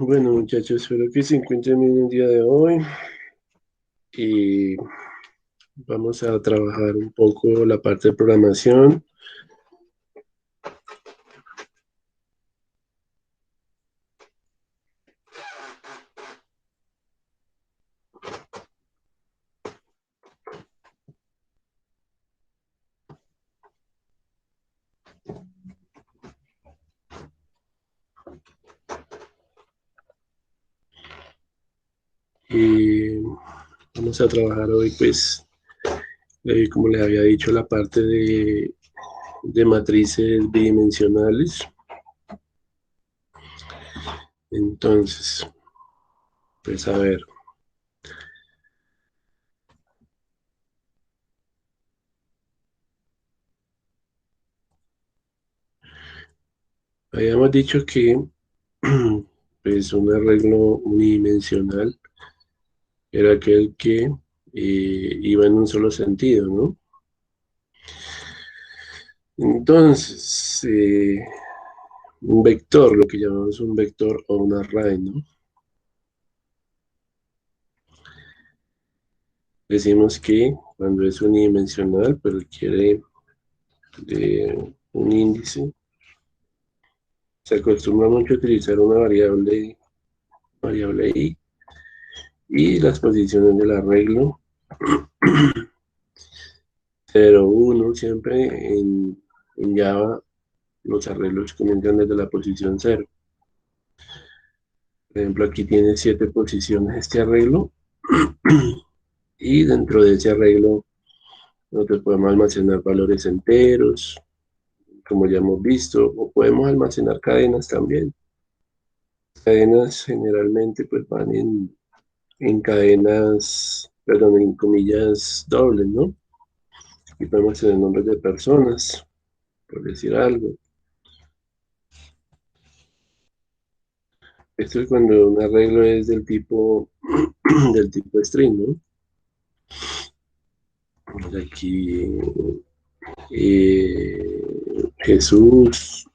Bueno, muchachos, espero que se encuentren bien el día de hoy y vamos a trabajar un poco la parte de programación. Y vamos a trabajar hoy, pues, como les había dicho, la parte de matrices bidimensionales. Entonces, pues a ver, habíamos dicho que pues un arreglo unidimensional era aquel que iba en un solo sentido, ¿no? Entonces, un vector, lo que llamamos un vector o un array, ¿no? Decimos que cuando es unidimensional, pero requiere de un índice, se acostumbra mucho a utilizar una variable i, y las posiciones del arreglo 0, 1, siempre en Java los arreglos comienzan desde la posición 0. Por ejemplo, aquí tiene 7 posiciones este arreglo y dentro de ese arreglo nosotros podemos almacenar valores enteros, como ya hemos visto, o podemos almacenar cadenas también. Cadenas generalmente pues van en cadenas, perdón, en comillas dobles, ¿no? Y podemos tener nombres de personas, por decir algo. Esto es cuando un arreglo es del tipo, del tipo string, ¿no? Aquí Jesús,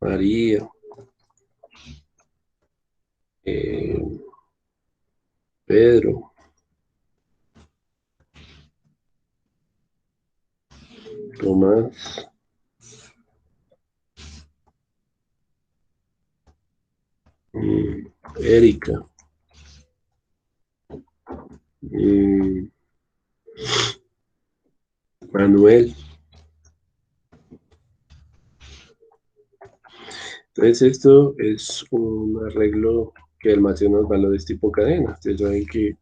María, eh, Pedro, Tomás, Erika, mm, Manuel. Entonces esto es un arreglo que almacena los valores tipo cadena. Ustedes saben que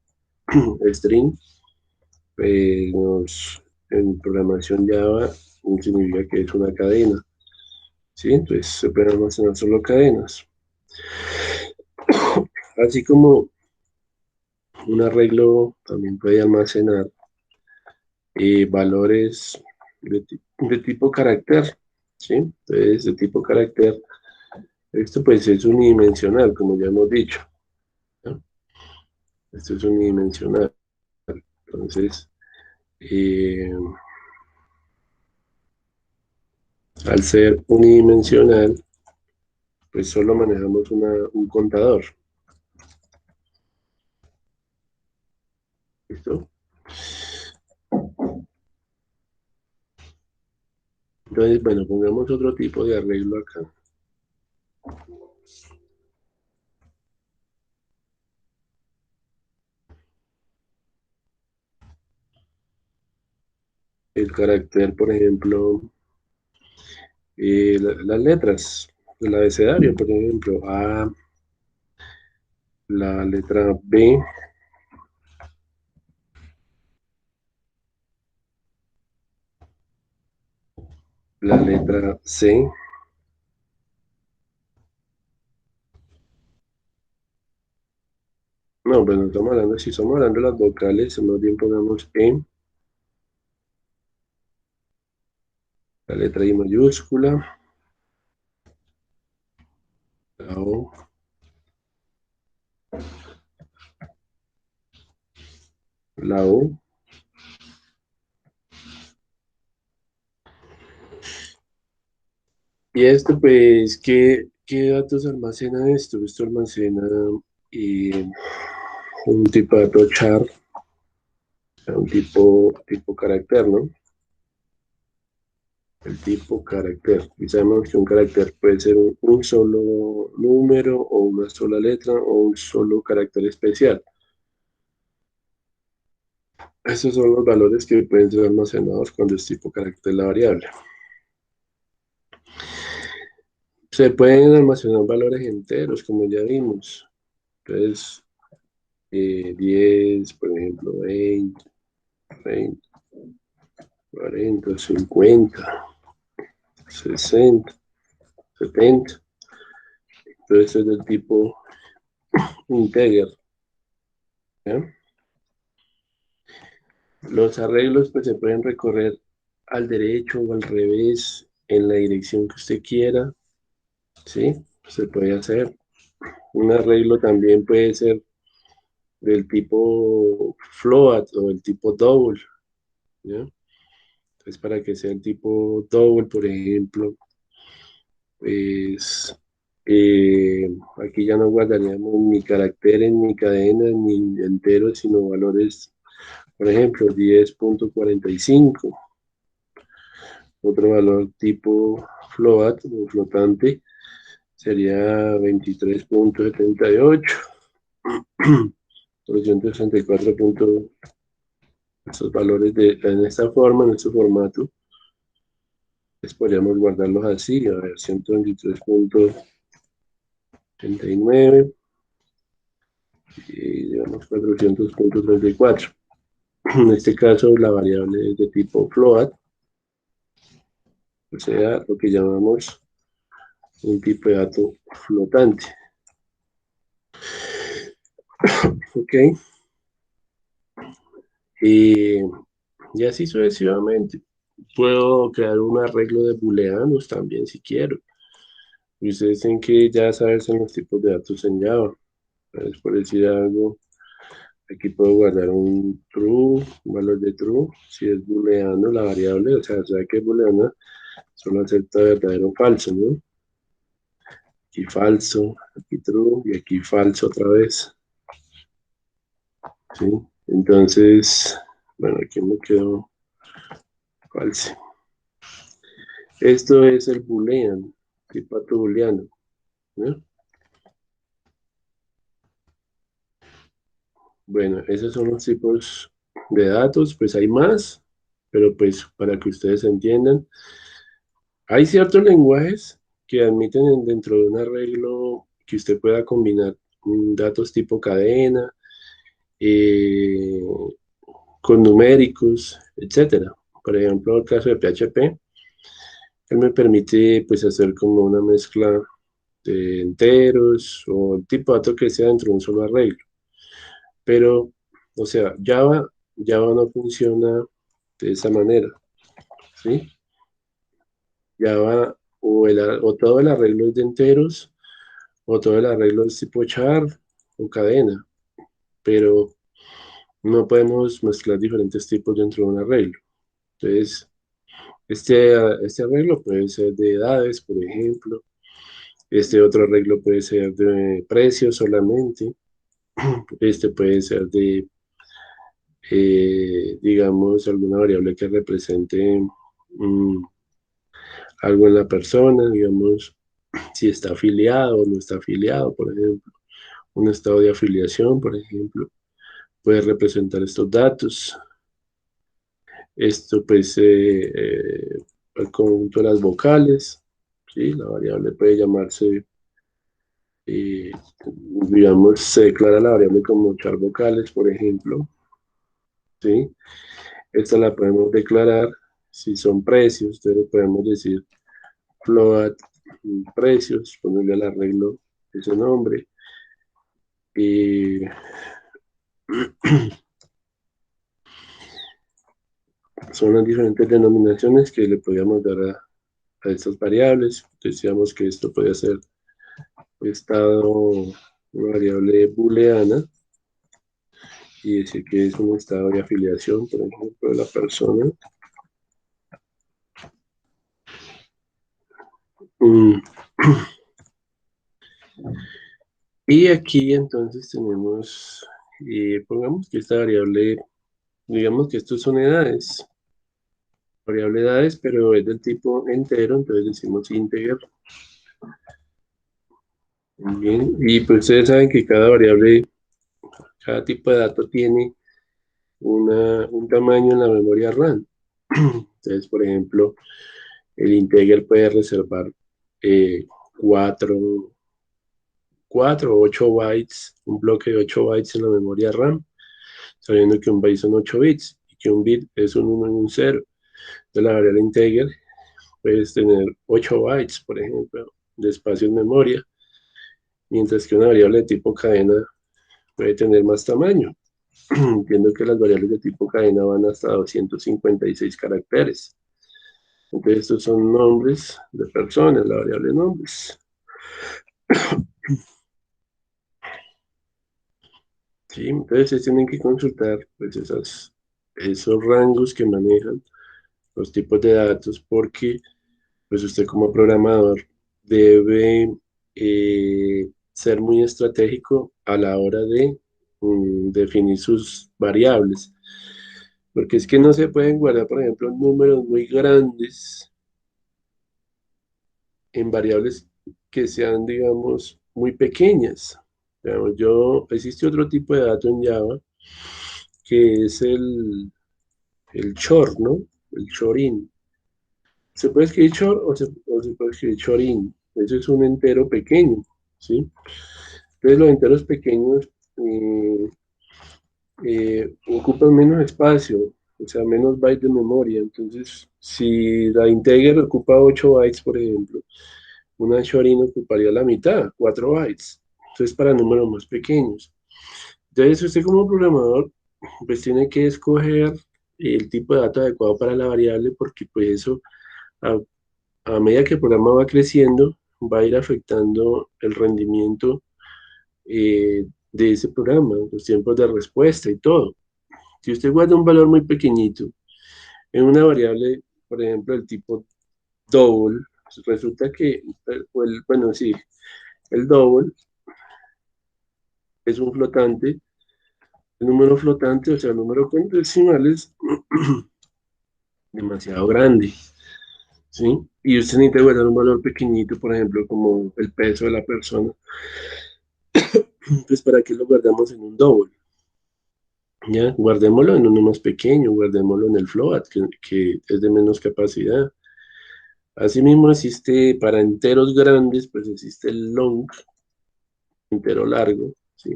string en programación Java significa que es una cadena, ¿sí? Entonces se pueden almacenar solo cadenas. Así como un arreglo también puede almacenar valores, de tipo carácter, ¿sí? Entonces, de tipo carácter, esto pues es unidimensional, como ya hemos dicho, ¿no? Esto es unidimensional. Entonces, eh, al ser unidimensional, pues solo manejamos un contador. ¿Listo? Entonces, bueno, pongamos otro tipo de arreglo acá. El carácter, por ejemplo, las letras del abecedario, por ejemplo, A, la letra B, la letra C. No, pues no estamos hablando, si estamos hablando de las vocales, más bien pongamos E, la letra I mayúscula, la O, la O. Y esto, pues, ¿qué datos almacena esto? Esto almacena eh, un tipo de dato char, un tipo carácter, ¿no? El tipo carácter. Y sabemos que un carácter puede ser un solo número o una sola letra o un solo carácter especial. Estos son los valores que pueden ser almacenados cuando es tipo carácter la variable. Se pueden almacenar valores enteros, como ya vimos. Entonces, 10, por ejemplo, 20, 30, 40, 50, 60, 70. Entonces, esto es del tipo integer, ¿ya? Los arreglos pues se pueden recorrer al derecho o al revés en la dirección que usted quiera, ¿sí? Se puede hacer. Un arreglo también puede ser del tipo float o el tipo double, ¿ya? Entonces, para que sea el tipo double, por ejemplo, pues aquí ya no guardaríamos ni caracteres, ni cadenas, ni enteros, sino valores, por ejemplo, 10.45. Otro valor tipo float o flotante sería 23.78. 364 puntos, estos valores en esta forma, en este formato, pues podríamos guardarlos así, a ver, 123.39 y digamos 400.34. En este caso, la variable es de tipo float, o sea, lo que llamamos un tipo de dato flotante. ¿Ok? Y, y así sucesivamente. Puedo crear un arreglo de booleanos también si quiero. Y ustedes tienen que ya saberse los tipos de datos en Java. Entonces, por decir algo, aquí puedo guardar un true, un valor de true, si es booleano la variable, o sea, sabe que es booleana, solo acepta verdadero o falso, ¿no? Aquí falso, aquí true y aquí falso otra vez, ¿sí? Entonces, bueno, aquí me quedo falso. Esto es el boolean, tipo dato booleano, ¿no? Bueno, esos son los tipos de datos, pues hay más, pero pues para que ustedes entiendan, hay ciertos lenguajes que admiten dentro de un arreglo que usted pueda combinar datos tipo cadena, eh, con numéricos, etcétera. Por ejemplo, el caso de PHP, él me permite pues hacer como una mezcla de enteros o el tipo de dato que sea dentro de un solo arreglo. Pero, o sea, Java no funciona de esa manera. ¿sí? Ya va, o todo el arreglo es de enteros, o todo el arreglo es tipo char o cadena, pero no podemos mezclar diferentes tipos dentro de un arreglo. Entonces, este arreglo puede ser de edades, por ejemplo. Este otro arreglo puede ser de precios solamente. Este puede ser de, digamos, alguna variable que represente algo en la persona, digamos, si está afiliado o no está afiliado, por ejemplo. Un estado de afiliación, por ejemplo, puede representar estos datos. Esto, pues, el conjunto de las vocales, ¿sí? La variable puede llamarse, eh, digamos, se declara la variable como char vocales, por ejemplo, ¿sí? Esta la podemos declarar si son precios, entonces podemos decir float precios, ponerle al arreglo ese nombre. Y son las diferentes denominaciones que le podíamos dar a estas variables. Decíamos que esto podía ser estado, una variable booleana, y decir que es un estado de afiliación, por ejemplo, de la persona. Mm, Y aquí entonces tenemos, pongamos que esta variable, digamos que estos son edades, variable edades, pero es del tipo entero, entonces decimos integer. Bien, y pues ustedes saben que cada variable, cada tipo de dato tiene un tamaño en la memoria RAM. Entonces, por ejemplo, el integer puede reservar eh, 4, 4 o 8 bytes, un bloque de 8 bytes en la memoria RAM, sabiendo que un byte son 8 bits y que un bit es un 1 y un 0. De la variable integer puedes tener 8 bytes, por ejemplo, de espacio en memoria, mientras que una variable de tipo cadena puede tener más tamaño. Entiendo que las variables de tipo cadena van hasta 256 caracteres. Entonces, estos son nombres de personas, la variable nombres. ¿Sí? Entonces, ustedes tienen que consultar pues, esos rangos que manejan los tipos de datos, porque pues usted como programador debe ser muy estratégico a la hora de definir sus variables, porque es que no se pueden guardar, por ejemplo, números muy grandes en variables que sean, digamos, muy pequeñas. Digamos, existe otro tipo de dato en Java que es el chor, ¿no? El chorin. Se puede escribir chor o se puede escribir chorin. Eso es un entero pequeño, ¿sí? Entonces los enteros pequeños eh, ocupan menos espacio, o sea, menos bytes de memoria. Entonces, si la integer ocupa 8 bytes, por ejemplo, una chorin ocuparía la mitad, 4 bytes. Entonces, para números más pequeños. Entonces, usted como programador, pues tiene que escoger el tipo de dato adecuado para la variable, porque pues eso, a, a medida que el programa va creciendo, va a ir afectando el rendimiento de ese programa, los tiempos de respuesta y todo. Si usted guarda un valor muy pequeñito en una variable, por ejemplo, el tipo double, resulta que, bueno, sí, el double es un flotante, el número flotante, o sea, el número con decimales demasiado grande, ¿sí? Y usted necesita guardar un valor pequeñito, por ejemplo, como el peso de la persona, pues ¿para qué lo guardamos en un double? Ya, guardémoslo en uno más pequeño, guardémoslo en el float, que es de menos capacidad. Asimismo existe para enteros grandes, pues existe el long, entero largo, ¿sí?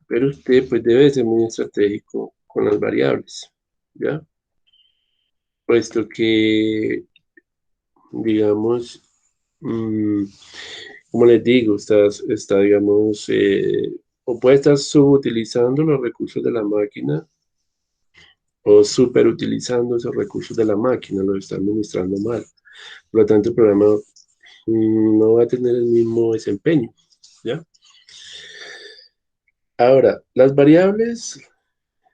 Pero usted pues debe ser muy estratégico con las variables, ¿ya? Puesto que, digamos, mm, como les digo, digamos, o puede estar subutilizando los recursos de la máquina, o superutilizando esos recursos de la máquina, lo está administrando mal. Por lo tanto, el programa no va a tener el mismo desempeño, ¿ya? Ahora, las variables,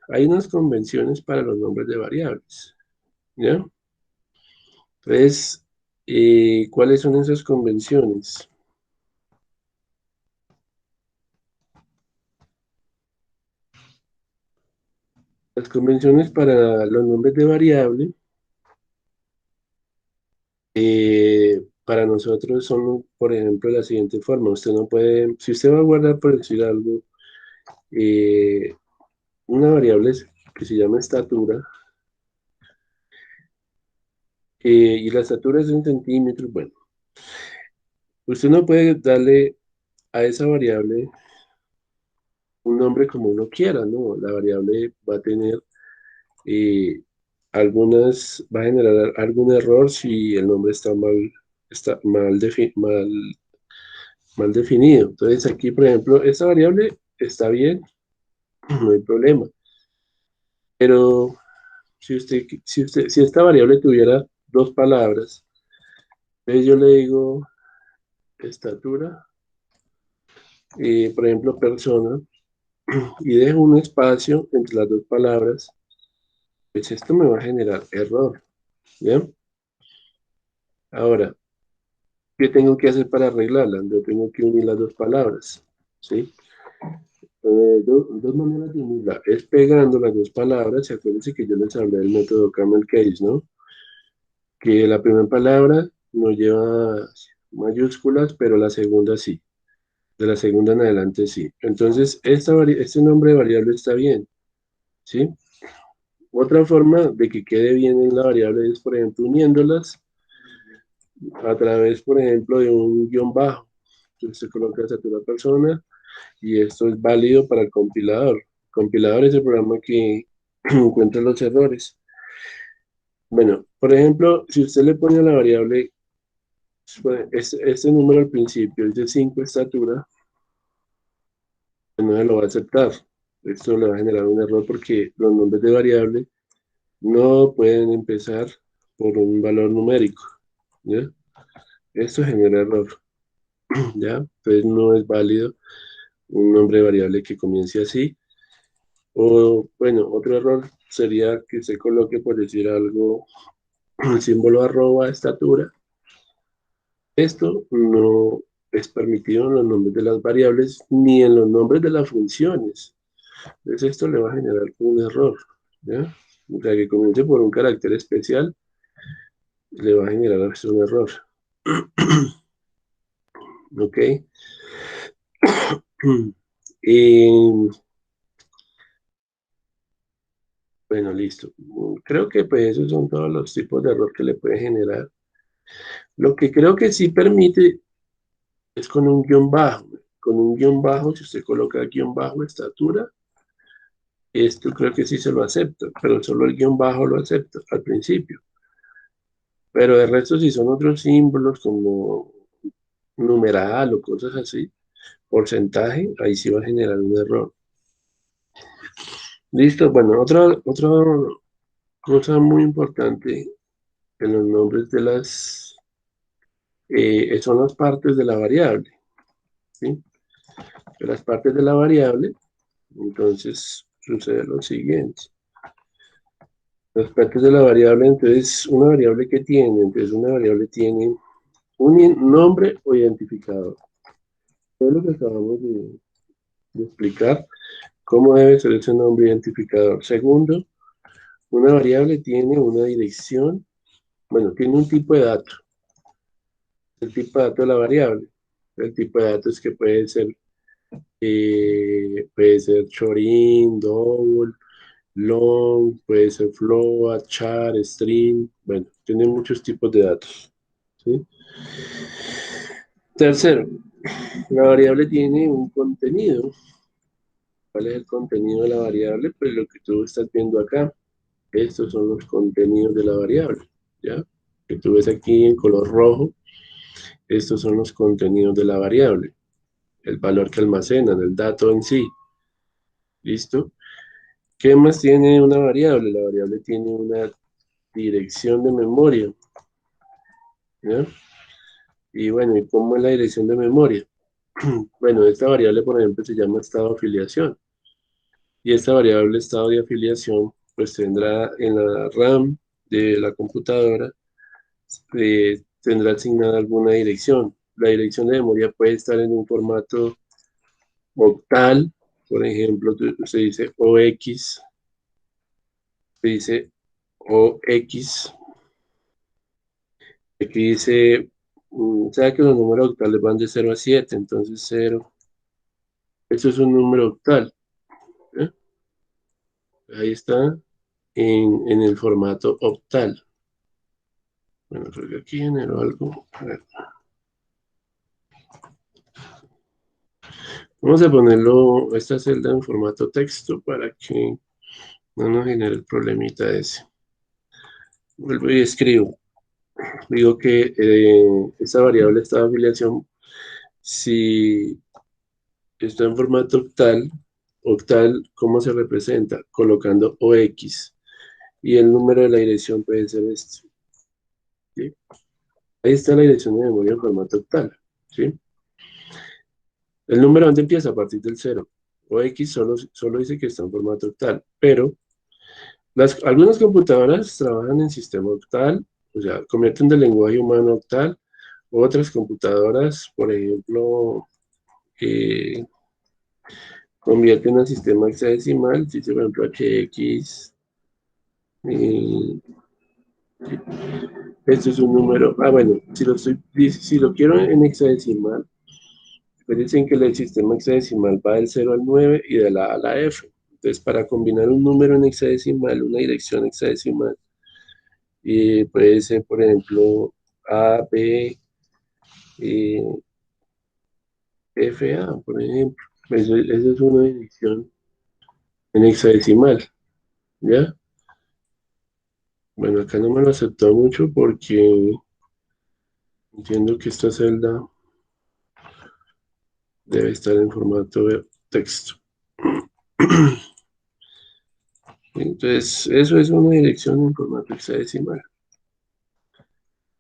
hay unas convenciones para los nombres de variables, ¿ya? Entonces, ¿cuáles son esas convenciones? Las convenciones para los nombres de variable, para nosotros son, por ejemplo, de la siguiente forma. Usted no puede, si usted va a guardar, por decir algo, eh, una variable que se llama estatura, y la estatura es en centímetros, bueno, usted no puede darle a esa variable un nombre como uno quiera, ¿no? La variable va a tener eh, va a generar algún error si el nombre está mal definido. Entonces aquí, por ejemplo, esta variable está bien, no hay problema. Pero si esta variable tuviera dos palabras, entonces yo le digo estatura, por ejemplo, persona, y dejo un espacio entre las dos palabras, pues esto me va a generar error, ¿ya? Ahora, ¿qué tengo que hacer para arreglarla? Yo tengo que unir las dos palabras, ¿sí? Dos maneras de unirla. Es pegando las dos palabras. Y acuérdense que yo les hablé del método Camel Case, ¿no? Que la primera palabra no lleva mayúsculas, pero la segunda sí. De la segunda en adelante sí. Entonces, este nombre de variable está bien, ¿sí? Otra forma de que quede bien en la variable es, por ejemplo, uniéndolas a través, por ejemplo, de un guión bajo. Entonces se coloca estatura persona y esto es válido para el compilador. El compilador es el programa que encuentra los errores. Bueno, por ejemplo, si usted le pone a la variable este número al principio es de 5 estatura, pues no se lo va a aceptar. Esto le va a generar un error porque los nombres de variable no pueden empezar por un valor numérico, ¿ya? Esto genera error, ¿ya? Entonces no es válido un nombre de variable que comience así. O, bueno, otro error sería que se coloque, por decir algo, el símbolo arroba estatura. Esto no es permitido en los nombres de las variables ni en los nombres de las funciones. Entonces esto le va a generar un error, ¿ya? O sea, que comience por un carácter especial, le va a generar esto un error. ¿Ok? Y, bueno, listo. Creo que pues esos son todos los tipos de error que le puede generar. Lo que creo que sí permite es con un guión bajo. Con un guión bajo, si usted coloca guión bajo estatura, esto creo que sí se lo acepta, pero solo el guión bajo lo acepta al principio. Pero de resto, si son otros símbolos como numeral o cosas así, porcentaje, ahí sí va a generar un error. Listo, bueno, otra cosa muy importante en los nombres de son las partes de la variable, ¿sí? De las partes de la variable, entonces sucede lo siguiente. Las partes de la variable, entonces, una variable que tiene, entonces una variable tiene un nombre o identificador. Es lo que acabamos de explicar, cómo debe ser ese nombre identificador. Segundo, una variable tiene una dirección, bueno, tiene un tipo de dato. El tipo de dato de la variable. El tipo de datos que puede ser chorin, double, long, puede ser float, char, string. Bueno, tiene muchos tipos de datos, ¿sí? Tercero, la variable tiene un contenido. ¿Cuál es el contenido de la variable? Pues lo que tú estás viendo acá. Estos son los contenidos de la variable, ¿ya? Que tú ves aquí en color rojo. Estos son los contenidos de la variable. El valor que almacenan, el dato en sí. ¿Listo? ¿Qué más tiene una variable? La variable tiene una dirección de memoria, ¿ya? Y bueno, ¿y cómo es la dirección de memoria? Bueno, esta variable, por ejemplo, se llama estado de afiliación. Y esta variable estado de afiliación, pues tendrá en la RAM de la computadora, tendrá asignada alguna dirección. La dirección de memoria puede estar en un formato octal, por ejemplo, se dice OX, se dice OX. Aquí dice, sabe que los números octales van de 0 a 7, entonces 0, eso es un número octal, ¿eh? Ahí está en el formato octal. Bueno, creo que aquí generó algo. A ver, vamos a ponerlo, esta celda en formato texto para que no nos genere el problemita ese. Vuelvo y escribo. Digo que esta variable, esta afiliación, si está en formato octal, octal, ¿cómo se representa? Colocando OX. Y el número de la dirección puede ser este, ¿sí? Ahí está la dirección de memoria en formato octal, ¿sí? El número dónde empieza a partir del 0. OX solo dice que está en formato octal, pero algunas computadoras trabajan en sistema octal, o sea, convierten del lenguaje humano octal. Otras computadoras, por ejemplo, eh, convierten al sistema hexadecimal, dice por ejemplo HX. eh, Esto es un número. Ah, bueno, si lo quiero en hexadecimal, pues dicen que el sistema hexadecimal va del 0 al 9 y de la A a la F. Entonces, para combinar un número en hexadecimal, una dirección hexadecimal, puede ser, por ejemplo, A, B, eh, F, A, por ejemplo. Eso es una dirección en hexadecimal, ¿ya? Bueno, acá no me lo aceptó mucho porque entiendo que esta celda debe estar en formato de texto. Entonces, eso es una dirección en formato hexadecimal,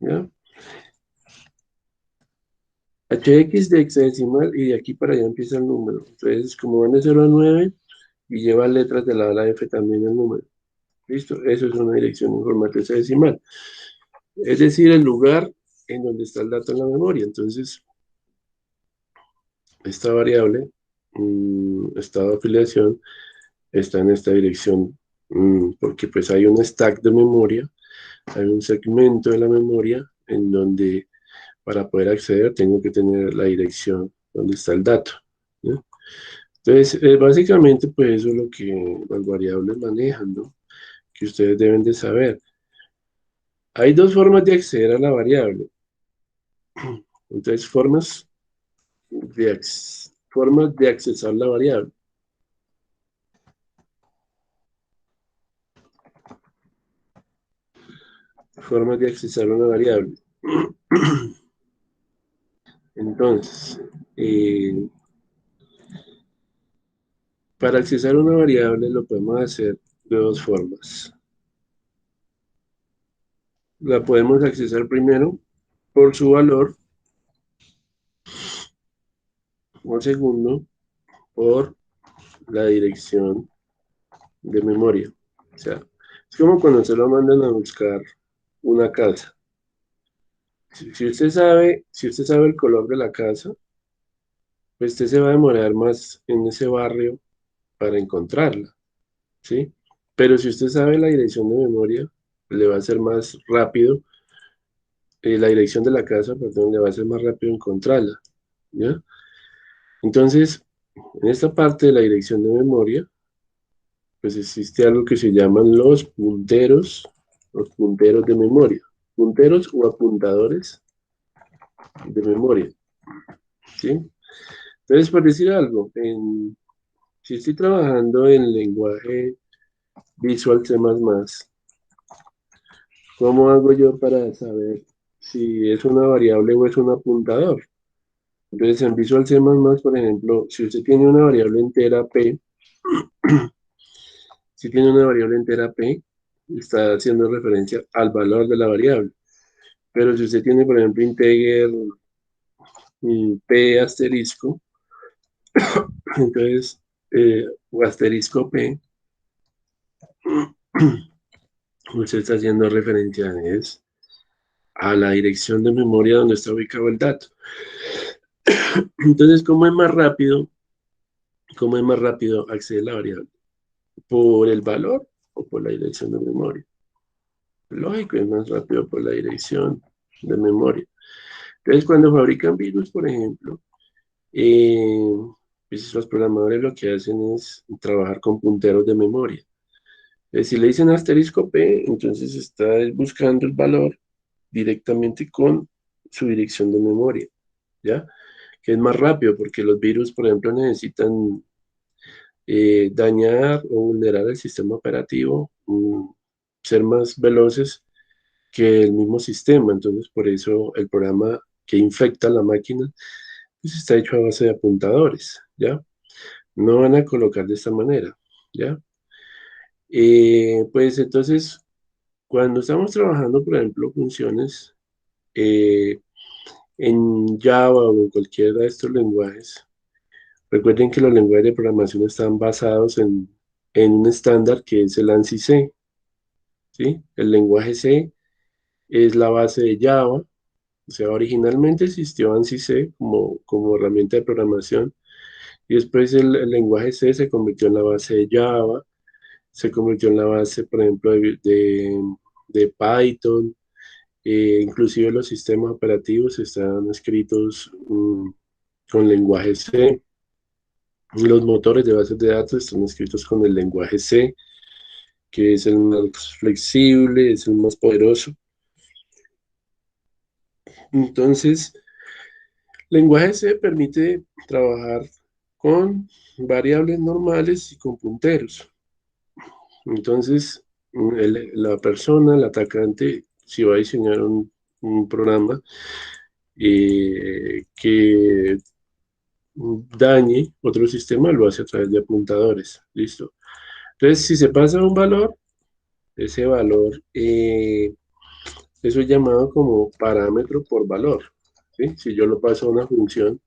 ¿ya? HX de hexadecimal y de aquí para allá empieza el número. Entonces, como van de 0 a 9 y lleva letras de la A a la F también el número. ¿Listo? Eso es una dirección en formato hexadecimal. Es decir, el lugar en donde está el dato en la memoria. Entonces, esta variable, estado de afiliación, está en esta dirección, porque pues hay un stack de memoria, hay un segmento de la memoria en donde para poder acceder tengo que tener la dirección donde está el dato, ¿no? Entonces, básicamente, pues eso es lo que las variables manejan, ¿no? Que ustedes deben de saber. Hay dos formas de acceder a la variable. Entonces, formas de accesar la variable. Formas de accesar una variable. Entonces, para accesar una variable lo podemos hacer de dos formas. La podemos accesar primero por su valor, o segundo, por la dirección de memoria. O sea, es como cuando se lo mandan a buscar una casa. Si usted sabe el color de la casa, pues usted se va a demorar más en ese barrio para encontrarla, ¿sí? Pero si usted sabe la dirección de memoria, le va a ser más rápido, la dirección de la casa, perdón, le va a ser más rápido encontrarla, ¿ya? Entonces, en esta parte de la dirección de memoria, pues existe algo que se llaman los punteros de memoria, punteros o apuntadores de memoria, ¿sí? Entonces, por decir algo, si estoy trabajando en lenguaje Visual C++, ¿cómo hago yo para saber si es una variable o es un apuntador? Entonces, en Visual C++, por ejemplo, si usted tiene una variable entera P, Si tiene una variable entera P, está haciendo referencia al valor de la variable. Pero si usted tiene, por ejemplo, integer P asterisco, entonces, o asterisco P, usted está haciendo referencia es a la dirección de memoria donde está ubicado el dato. Entonces, ¿cómo es más rápido acceder a la variable? ¿Por el valor o por la dirección de memoria? Lógico, es más rápido por la dirección de memoria. Entonces, cuando fabrican virus, por ejemplo, eh, pues los programadores lo que hacen es trabajar con punteros de memoria. Si le dicen asterisco P, entonces está buscando el valor directamente con su dirección de memoria, ¿ya? Que es más rápido porque los virus, por ejemplo, necesitan dañar o vulnerar el sistema operativo, ser más veloces que el mismo sistema. Entonces, por eso el programa que infecta la máquina pues está hecho a base de apuntadores, ¿ya? No van a colocar de esta manera, ¿ya? Pues entonces, cuando estamos trabajando, por ejemplo, funciones eh, en Java o en cualquiera de estos lenguajes, recuerden que los lenguajes de programación están basados en un estándar que es el ANSI C, ¿sí? El lenguaje C es la base de Java, o sea, originalmente existió ANSI C como herramienta de programación y después el lenguaje C se convirtió en la base de Java, se convirtió en la base, por ejemplo, de Python, inclusive los sistemas operativos están escritos con lenguaje C. Los motores de bases de datos están escritos con el lenguaje C, que es el más flexible, es el más poderoso. Entonces, lenguaje C permite trabajar con variables normales y con punteros. Entonces, la persona, el atacante, si va a diseñar un programa que dañe otro sistema, lo hace a través de apuntadores. ¿Listo? Entonces, si se pasa un valor, ese valor, eso es llamado como parámetro por valor. ¿Sí? Si yo lo paso a una función,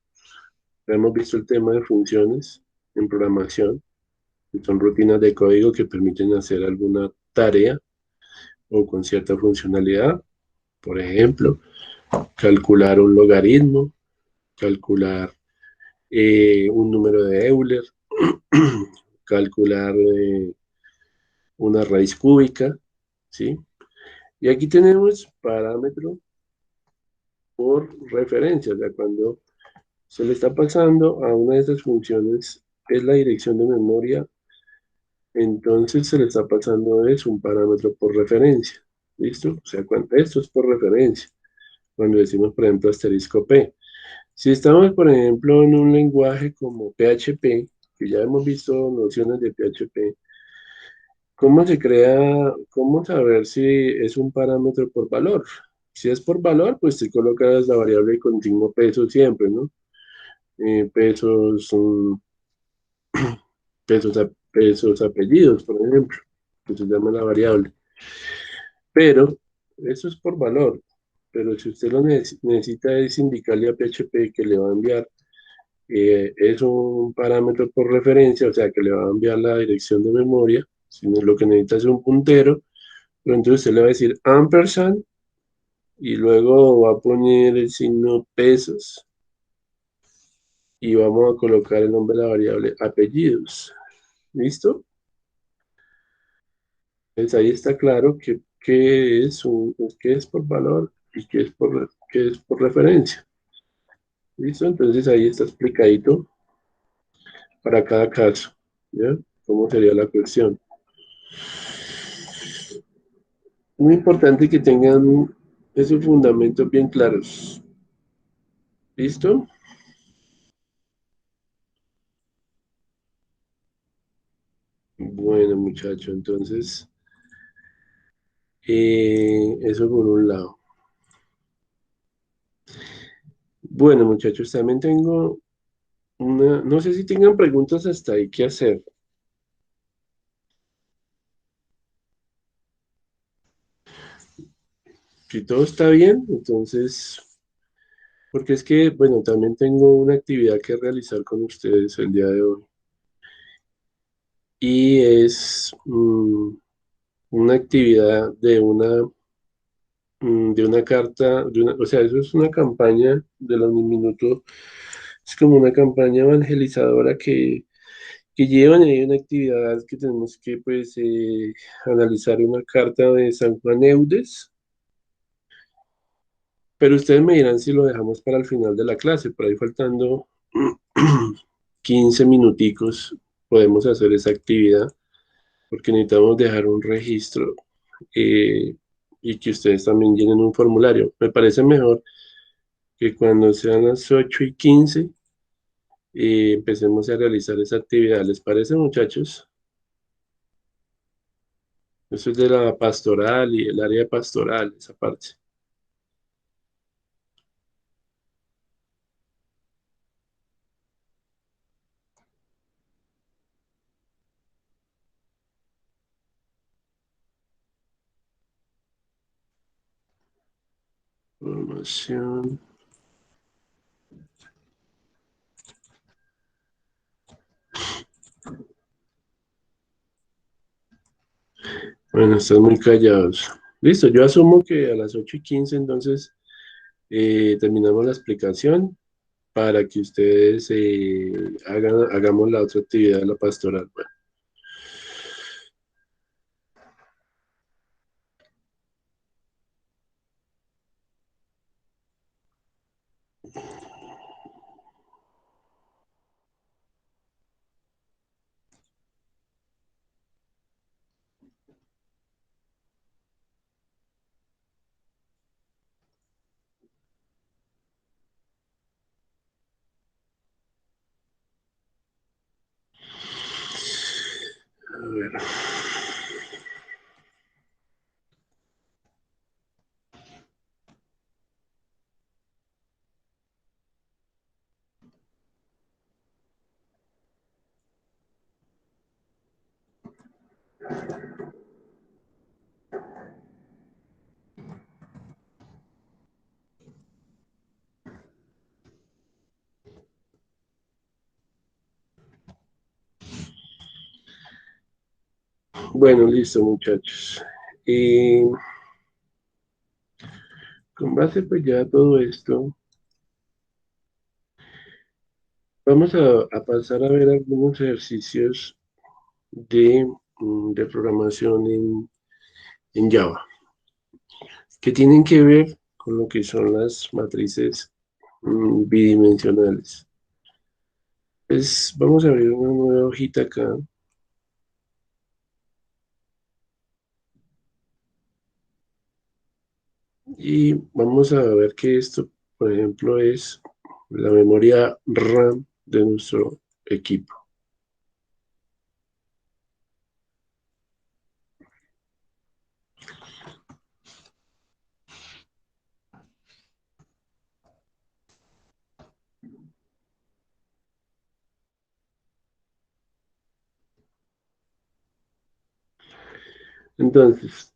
hemos visto el tema de funciones en programación, que son rutinas de código que permiten hacer alguna tarea o con cierta funcionalidad. Por ejemplo, calcular un logaritmo, calcular un número de Euler, calcular una raíz cúbica, ¿sí? Y aquí tenemos parámetro por referencia, o sea, cuando se le está pasando a una de estas funciones, es la dirección de memoria, entonces se le está pasando es un parámetro por referencia, ¿listo? O sea, esto es por referencia, cuando decimos, por ejemplo, asterisco P. Si estamos, por ejemplo, en un lenguaje como PHP, que ya hemos visto nociones de PHP, ¿cómo se crea, cómo saber si es un parámetro por valor? Si es por valor, pues te colocas la variable continuo peso siempre, ¿no? Pesos, pesos apellidos, por ejemplo, que se llama la variable. Pero eso es por valor. Pero si usted lo necesita es indicarle a PHP que le va a enviar, es un parámetro por referencia, o sea que le va a enviar la dirección de memoria, si no, lo que necesita es un puntero, pero entonces usted le va a decir ampersand y luego va a poner el signo pesos y vamos a colocar el nombre de la variable apellidos. ¿Listo? Entonces ahí está claro qué es por valor y qué es por referencia. ¿Listo? Entonces ahí está explicadito para cada caso. ¿Ya? ¿Cómo sería la cuestión? Muy importante que tengan esos fundamentos bien claros. ¿Listo? Bueno, muchacho, entonces, eso por un lado. Bueno, muchachos, también tengo no sé si tengan preguntas hasta ahí que hacer. Si todo está bien, entonces, porque es que, bueno, también tengo una actividad que realizar con ustedes el día de hoy. Y es una actividad de una carta, o sea, eso es una campaña de la Uniminuto, es como una campaña evangelizadora que llevan y hay una actividad que tenemos que, pues, analizar una carta de San Juan Eudes, pero ustedes me dirán si lo dejamos para el final de la clase, por ahí faltando 15 minuticos, podemos hacer esa actividad, porque necesitamos dejar un registro y que ustedes también llenen un formulario. Me parece mejor que cuando sean las 8:15 empecemos a realizar esa actividad. ¿Les parece, muchachos? Eso es de la pastoral y el área pastoral, esa parte. Formación. Bueno, están muy callados. Listo, yo asumo que a las 8:15 entonces terminamos la explicación para que ustedes hagamos la otra actividad de la pastoral. A ver. Bueno, listo, muchachos. Y con base pues ya a todo esto, vamos a pasar a ver algunos ejercicios de programación en Java, que tienen que ver con lo que son las matrices bidimensionales. Pues vamos a abrir una nueva hojita acá y vamos a ver que esto, por ejemplo, es la memoria RAM de nuestro equipo. Entonces,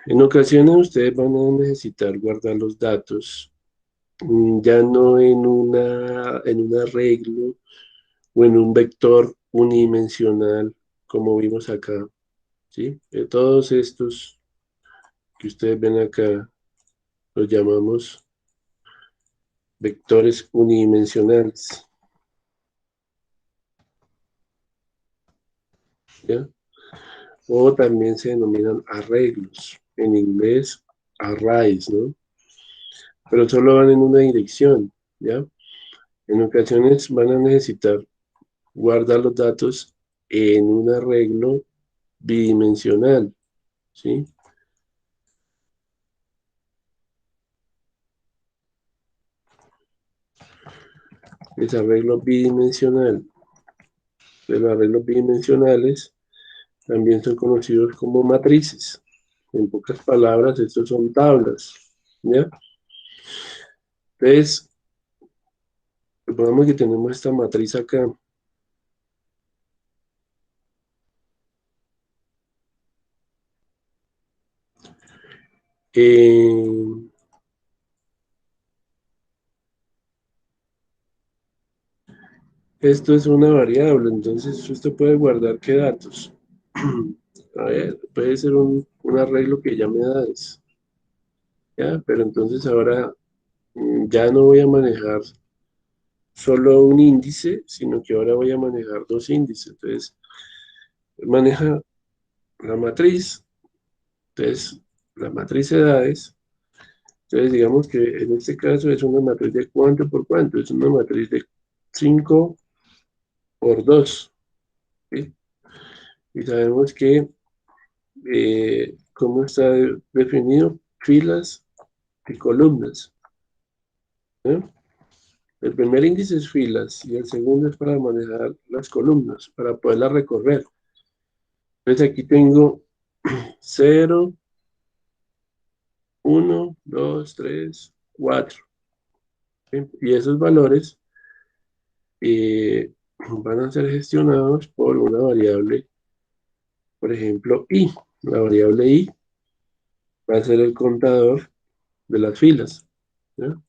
en ocasiones ustedes van a necesitar guardar los datos, ya no en un arreglo o en un vector unidimensional, como vimos acá, ¿sí? Todos estos que ustedes ven acá los llamamos vectores unidimensionales, ¿ya? O también se denominan arreglos, en inglés arrays, ¿no? Pero solo van en una dirección, ¿ya? En ocasiones van a necesitar guardar los datos en un arreglo bidimensional, ¿sí? Es arreglo bidimensional. Los arreglos bidimensionales también son conocidos como matrices. En pocas palabras, estos son tablas, ¿ya? Entonces, supongamos que tenemos esta matriz acá. Esto es una variable, entonces usted puede guardar qué datos. A ver, puede ser un arreglo que llame edades, ¿ya? Pero entonces ahora ya no voy a manejar solo un índice, sino que ahora voy a manejar dos índices. Entonces, maneja la matriz, entonces la matriz edades. Entonces, digamos que en este caso es una matriz de cuánto por cuánto, es una matriz de 5 por 2, ¿sí? Y sabemos que, ¿cómo está definido? Filas y columnas, ¿no? El primer índice es filas y el segundo es para manejar las columnas, para poderlas recorrer. Entonces aquí tengo 0, 1, 2, 3, 4. ¿Sí? Y esos valores van a ser gestionados por una variable, por ejemplo, i. La variable i va a ser el contador de las filas, ¿no?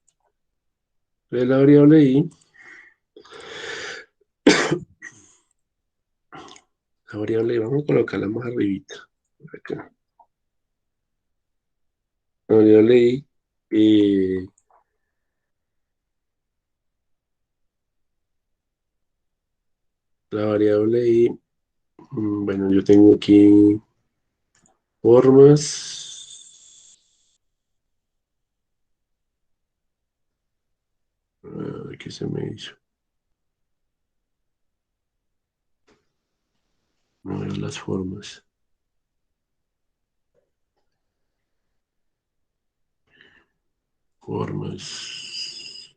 Entonces la variable i, la variable i, vamos a colocarla más arribita, acá. La variable i, la variable i, bueno, yo tengo aquí formas. ¿Qué se me hizo? No veo las formas. Formas.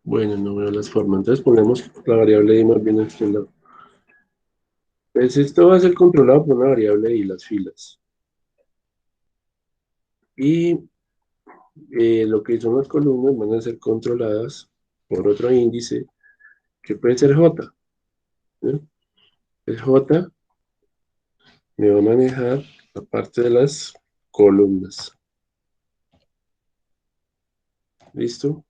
Bueno, no veo las formas. Entonces ponemos la variable i más bien a este lado. Entonces esto va a ser controlado por una variable i, las filas. Y lo que son las columnas van a ser controladas por otro índice que puede ser j, ¿no? El j me va a manejar la parte de las columnas. ¿Listo?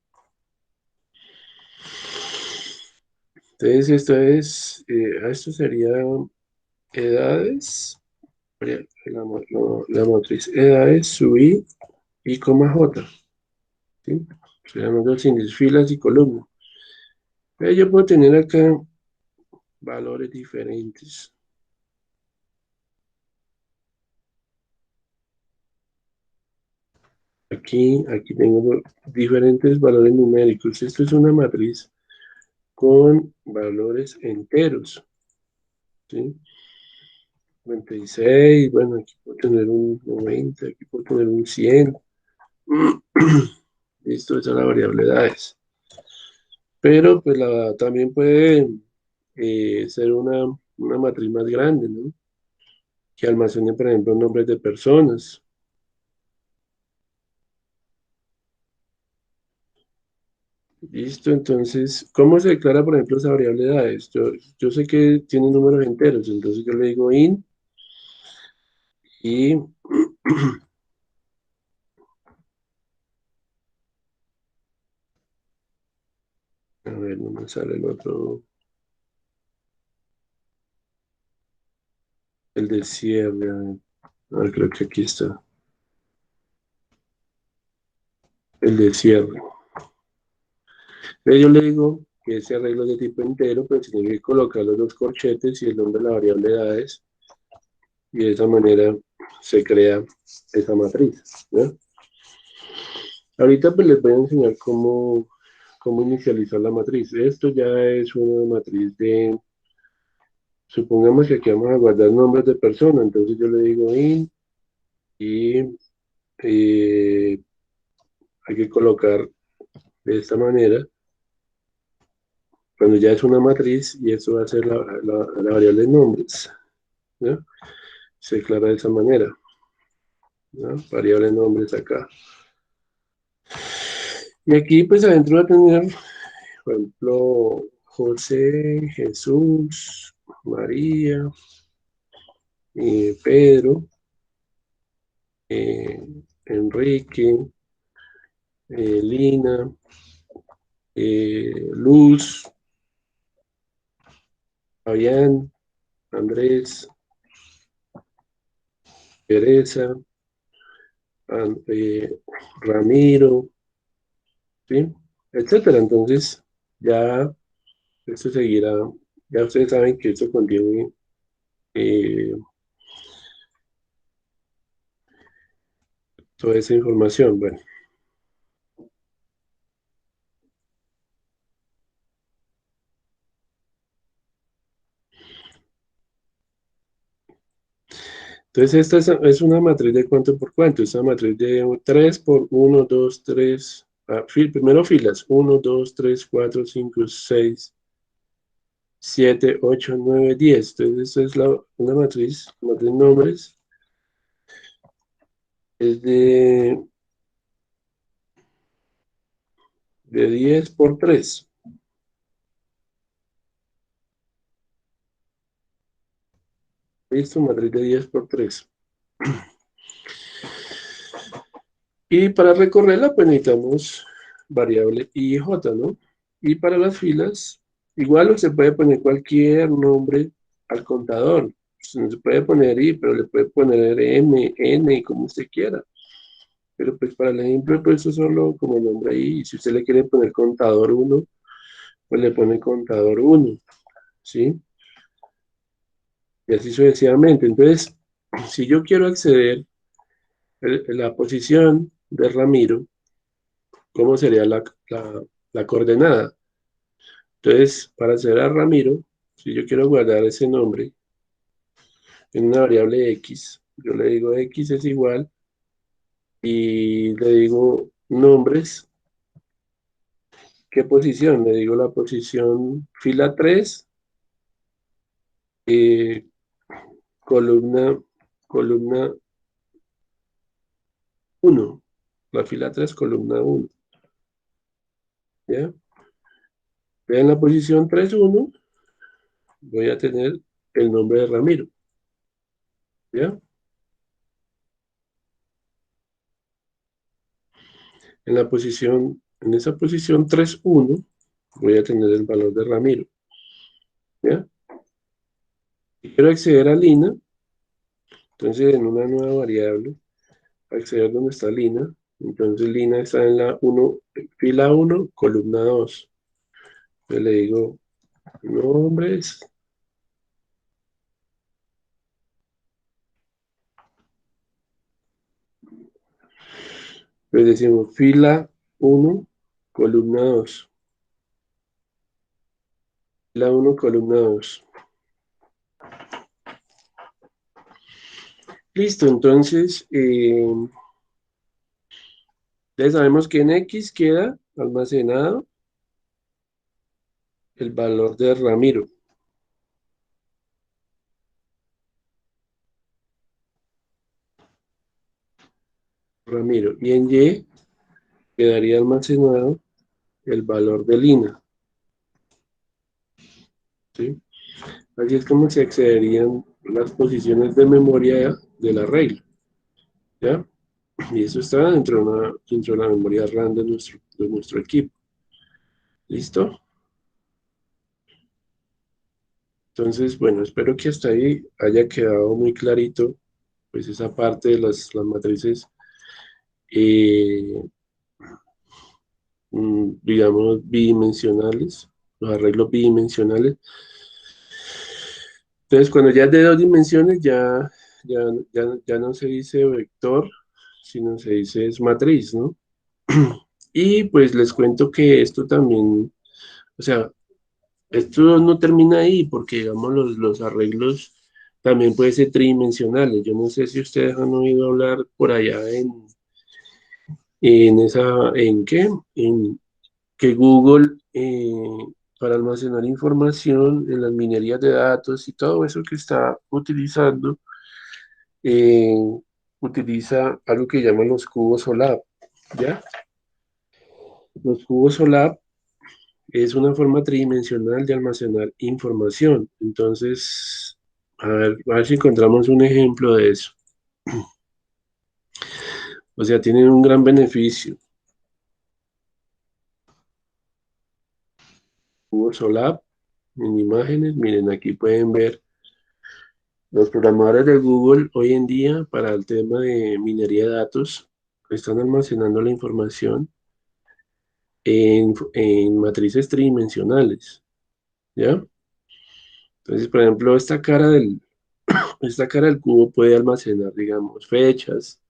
Entonces esto sería edades, la matriz edades, subí y coma j, ¿sí? Serían los dos índices, filas y columnas. Entonces yo puedo tener acá valores diferentes. Aquí tengo diferentes valores numéricos. Esto es una matriz con valores enteros, ¿sí? 96, bueno, aquí puedo tener un 90, aquí puedo tener un 100. Listo, esa es la variable edades. Pero pues también puede ser una matriz más grande, ¿no? Que almacene, por ejemplo, nombres de personas. Listo, entonces, ¿cómo se declara, por ejemplo, esa variable de edades? Yo sé que tiene números enteros, entonces yo le digo int y, a ver, no me sale el otro, el de cierre. A ver, creo que aquí está, el de cierre. Entonces yo le digo que ese arreglo es de tipo entero, pero tiene que colocar los dos corchetes y el nombre de la variable de edades, y de esa manera se crea esa matriz, ¿no? Ahorita pues les voy a enseñar cómo inicializar la matriz. Esto ya es una matriz supongamos que aquí vamos a guardar nombres de personas, entonces yo le digo int y hay que colocar de esta manera, cuando ya es una matriz, y esto va a ser la variable nombres, ¿no? Se declara de esa manera, ¿no? Variable nombres acá. Y aquí pues adentro va a tener, por ejemplo, José, Jesús, María, Pedro, Enrique, Lina, Luz, Fabián, Andrés, Teresa, Ramiro, ¿sí? Etcétera. Entonces, ya esto seguirá, ya ustedes saben que esto contiene eh, toda esa información. Bueno, entonces esta es una matriz de cuánto por cuánto, es una matriz de 3 por uno, 2, 3. Primero filas, uno, 2, 3, 4, 5, 6, 7, 8, 9, 10. Entonces esta es una matriz nombres, es de 10 por 3. Listo, matriz de 10 por 3. Y para recorrerla, pues necesitamos variable I y J, ¿no? Y para las filas, igual se puede poner cualquier nombre al contador. No se puede poner I, pero le puede poner M, N, como usted quiera. Pero pues para el ejemplo, pues eso solo como nombre ahí. Y si usted le quiere poner contador uno, pues le pone contador uno, ¿sí? Y así sucesivamente. Entonces, si yo quiero acceder a la posición de Ramiro, ¿cómo sería la coordenada? Entonces, para acceder a Ramiro, si yo quiero guardar ese nombre en una variable X, yo le digo X es igual y le digo nombres. ¿Qué posición? Le digo la posición fila 3, eh, columna, columna 1. La fila 3 columna 1. ¿Ya? En la posición 3.1 voy a tener el nombre de Ramiro. ¿Ya? En esa posición 3.1 voy a tener el valor de Ramiro. ¿Ya? Si quiero acceder a Lina, entonces en una nueva variable, acceder donde está Lina, entonces Lina está en la 1, fila 1, columna 2. Yo le digo nombres, pues decimos fila 1, columna 2. Fila 1, columna 2. Listo, entonces ya sabemos que en X queda almacenado el valor de Ramiro. Ramiro. Y en Y quedaría almacenado el valor de Lina. ¿Sí? Así es como se accederían las posiciones de memoria de la regla. ¿Ya? Y eso está dentro de la memoria RAM de nuestro equipo. ¿Listo? Entonces, bueno, espero que hasta ahí haya quedado muy clarito pues esa parte de las matrices, eh, digamos, bidimensionales, los arreglos bidimensionales. Entonces, cuando ya es de dos dimensiones, ya, ya no se dice vector, sino se dice es matriz, ¿no? Y pues les cuento que esto también, o sea, esto no termina ahí, porque digamos los arreglos también pueden ser tridimensionales. Yo no sé si ustedes han oído hablar por allá ¿en qué? En que Google, para almacenar información en las minerías de datos y todo eso que está utilizando, eh, utiliza algo que llaman los cubos SOLAP, ¿ya? Los cubos SOLAP es una forma tridimensional de almacenar información. Entonces, a ver si encontramos un ejemplo de eso. O sea, tienen un gran beneficio. cubos OLAP en imágenes. Miren, aquí pueden ver los programadores de Google hoy en día para el tema de minería de datos están almacenando la información en matrices tridimensionales, ¿ya? Entonces, por ejemplo, esta cara del cubo puede almacenar, digamos, fechas.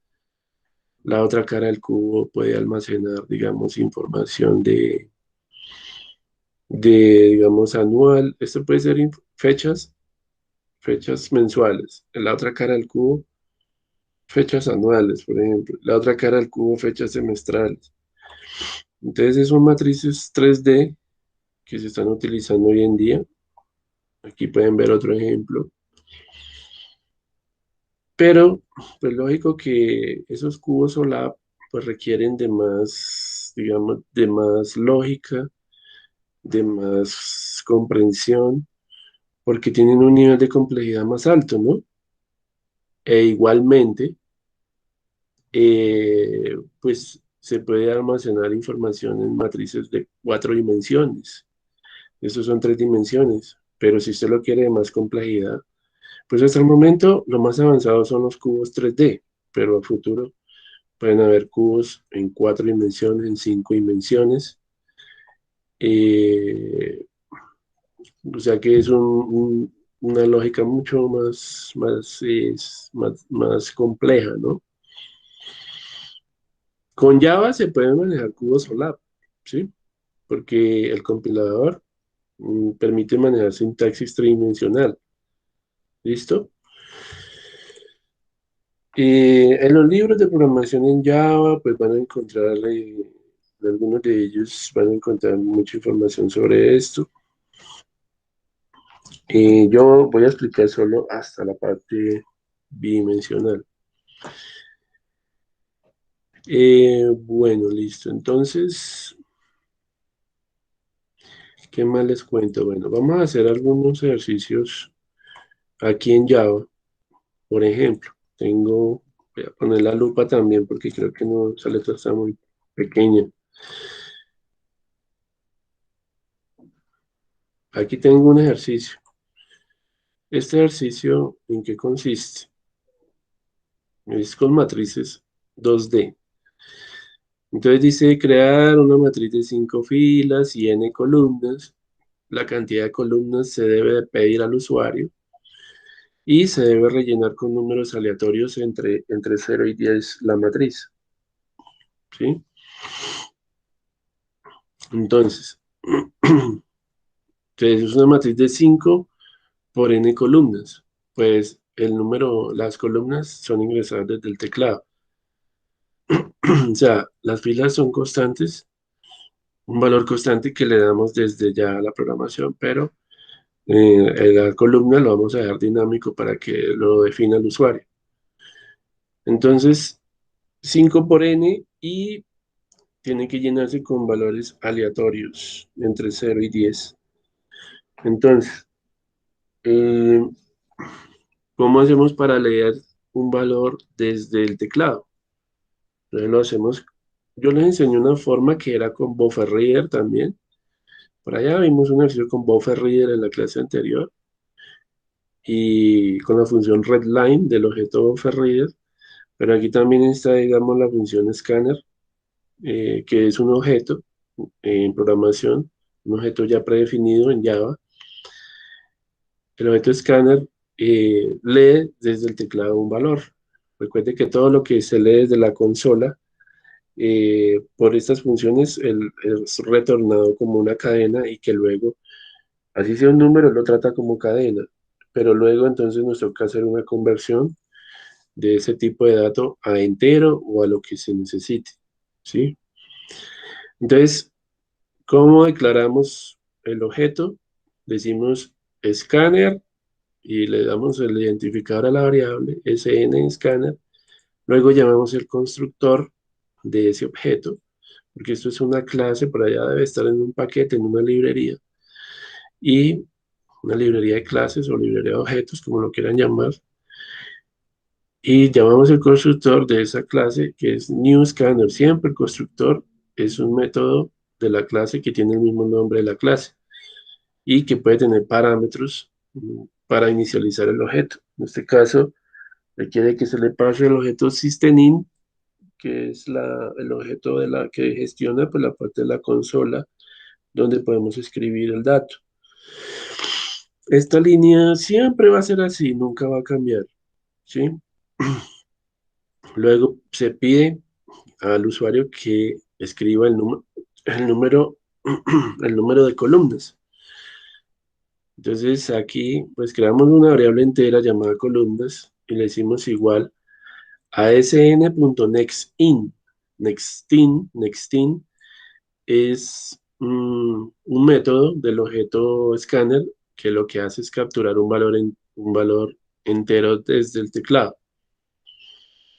La otra cara del cubo puede almacenar, digamos, información digamos, anual. Esto puede ser fechas mensuales. En la otra cara del cubo, fechas anuales, por ejemplo. La otra cara del cubo, fechas semestrales. Entonces, son matrices 3D que se están utilizando hoy en día. Aquí pueden ver otro ejemplo. Pero, pues lógico que esos cubos SOLAP pues requieren de más, digamos, de más lógica, de más comprensión, porque tienen un nivel de complejidad más alto, ¿no? E igualmente, pues se puede almacenar información en matrices de 4 dimensiones. Estos son 3 dimensiones, pero si usted lo quiere de más complejidad, pues hasta el momento lo más avanzado son los cubos 3D, pero a futuro pueden haber cubos en 4 dimensiones, en 5 dimensiones. eh, o sea que es una lógica mucho más compleja, ¿no? Con Java se pueden manejar cubos SOLAP, ¿sí? Porque el compilador permite manejar sintaxis tridimensional. ¿Listo? En los libros de programación en Java, pues van a encontrar, en algunos de ellos van a encontrar mucha información sobre esto. Yo voy a explicar solo hasta la parte bidimensional. Bueno, listo. Entonces, ¿qué más les cuento? Bueno, vamos a hacer algunos ejercicios aquí en Java. Por ejemplo, voy a poner la lupa también porque creo que no, esa letra está muy pequeña. Aquí tengo un ejercicio. Este ejercicio, ¿en qué consiste? Es con matrices 2D. Entonces dice crear una matriz de 5 filas y n columnas. La cantidad de columnas se debe de pedir al usuario y se debe rellenar con números aleatorios entre 0 y 10 la matriz, ¿sí? Entonces, entonces es una matriz de 5 por n columnas. Pues las columnas son ingresadas desde el teclado. O sea, las filas son constantes, un valor constante que le damos desde ya a la programación, pero en la columna lo vamos a dejar dinámico para que lo defina el usuario. Entonces, 5 por n y tiene que llenarse con valores aleatorios entre 0 y 10. Entonces, eh, ¿cómo hacemos para leer un valor desde el teclado? Entonces lo hacemos, yo les enseñé una forma que era con Buffer Reader también. Por allá vimos un ejercicio con Buffer Reader en la clase anterior y con la función readline del objeto Buffer Reader. Pero aquí también está, digamos, la función scanner, que es un objeto en programación, un objeto ya predefinido en Java. El objeto scanner lee desde el teclado un valor. Recuerde que todo lo que se lee desde la consola, por estas funciones, es retornado como una cadena y que luego, así sea un número, lo trata como cadena. Pero luego entonces nos toca hacer una conversión de ese tipo de dato a entero o a lo que se necesite, ¿sí? Entonces, ¿cómo declaramos el objeto? Decimos scanner y le damos el identificador a la variable snscanner. Luego llamamos el constructor de ese objeto, porque esto es una clase, por allá debe estar en un paquete, en una librería, y una librería de clases o librería de objetos, como lo quieran llamar, y llamamos el constructor de esa clase que es newScanner. Siempre el constructor es un método de la clase que tiene el mismo nombre de la clase. y que puede tener parámetros para inicializar el objeto. En este caso, requiere que se le pase el objeto systemin, que es el objeto que gestiona pues, la parte de la consola donde podemos escribir el dato. Esta línea siempre va a ser así, nunca va a cambiar, ¿sí? Luego se pide al usuario que escriba el número, el número de columnas. Entonces aquí pues creamos una variable entera llamada columnas y le decimos igual a sn.nextin. Nextin es un método del objeto scanner que lo que hace es capturar un valor entero desde el teclado.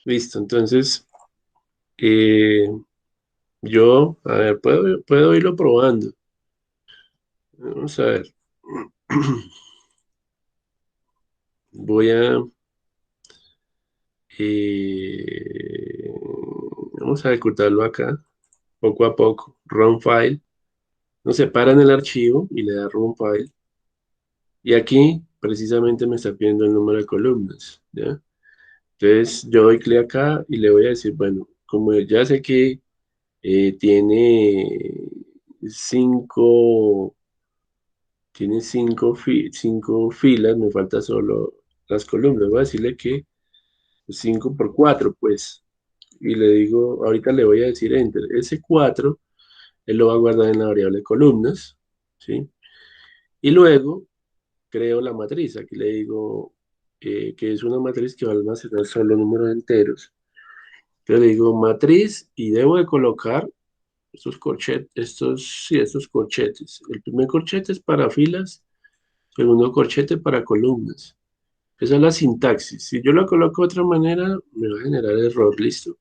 Listo, entonces eh, a ver, puedo irlo probando. Vamos a ver. Voy a, eh, vamos a ejecutarlo acá, poco a poco. Run file. Nos separan el archivo y le da run file. Y aquí precisamente me está pidiendo el número de columnas, ¿ya? Entonces yo doy clic acá y le voy a decir, bueno, como ya sé que tiene cinco, cinco filas, me falta solo las columnas. Voy a decirle que 5 por 4 pues. Y le digo, ahorita le voy a decir enter. Ese 4 él lo va a guardar en la variable columnas, ¿sí? Y luego creo la matriz. Aquí le digo que es una matriz que va a almacenar solo números enteros. Entonces le digo matriz y debo de colocar estos corchetes. El primer corchete es para filas, segundo corchete para columnas. Esa es la sintaxis. Si yo lo coloco de otra manera, me va a generar error, listo.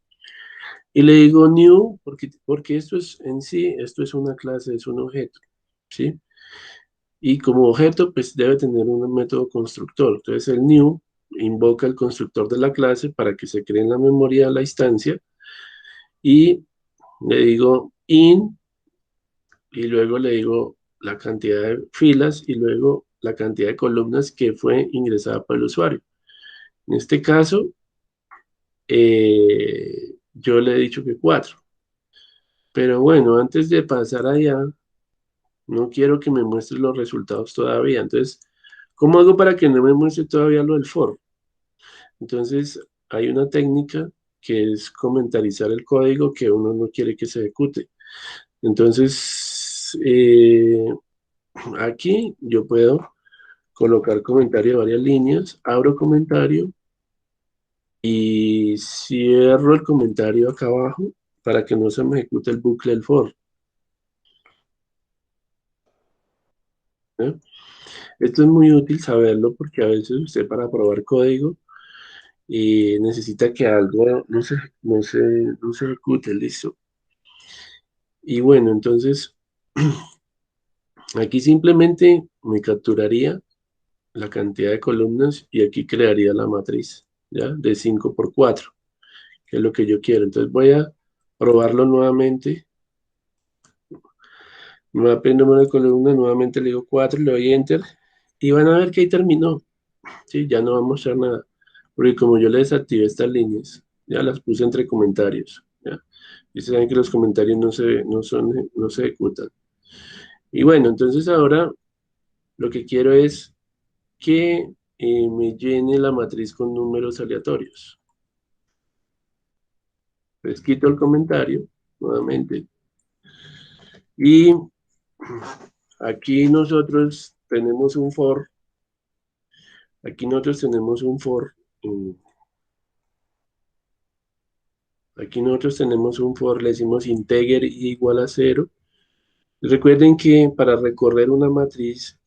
Y le digo new, porque esto es en sí, esto es una clase, es un objeto, ¿sí? Y como objeto, pues debe tener un método constructor. Entonces el new invoca el constructor de la clase para que se cree en la memoria la instancia y le digo in y luego le digo la cantidad de filas y luego la cantidad de columnas que fue ingresada por el usuario. En este caso, yo le he dicho que 4. Pero bueno, antes de pasar allá, no quiero que me muestre los resultados todavía. Entonces, ¿cómo hago para que no me muestre todavía lo del for? Entonces, hay una técnica que es comentarizar el código que uno no quiere que se ejecute. Entonces, aquí yo puedo colocar comentario de varias líneas, abro comentario y cierro el comentario acá abajo para que no se me ejecute el bucle del for, ¿eh? Esto es muy útil saberlo porque a veces usted para probar código necesita que algo no se ejecute, listo. Y bueno, entonces aquí simplemente me capturaría la cantidad de columnas y aquí crearía la matriz, ¿ya? De 5 por 4, que es lo que yo quiero. Entonces voy a probarlo nuevamente. Me va a pedir número de columna, nuevamente le digo 4, le doy enter y van a ver que ahí terminó. Sí, ya no va a mostrar nada. Porque como yo le desactivé estas líneas, ya las puse entre comentarios. ¿Ya? Y saben que los comentarios no se ejecutan. Y bueno, entonces ahora lo que quiero es que me llene la matriz con números aleatorios. Les quito el comentario nuevamente. Y aquí nosotros tenemos un for. Aquí nosotros tenemos un for. Aquí nosotros tenemos un for, le decimos integer igual a 0. Recuerden que para recorrer una matriz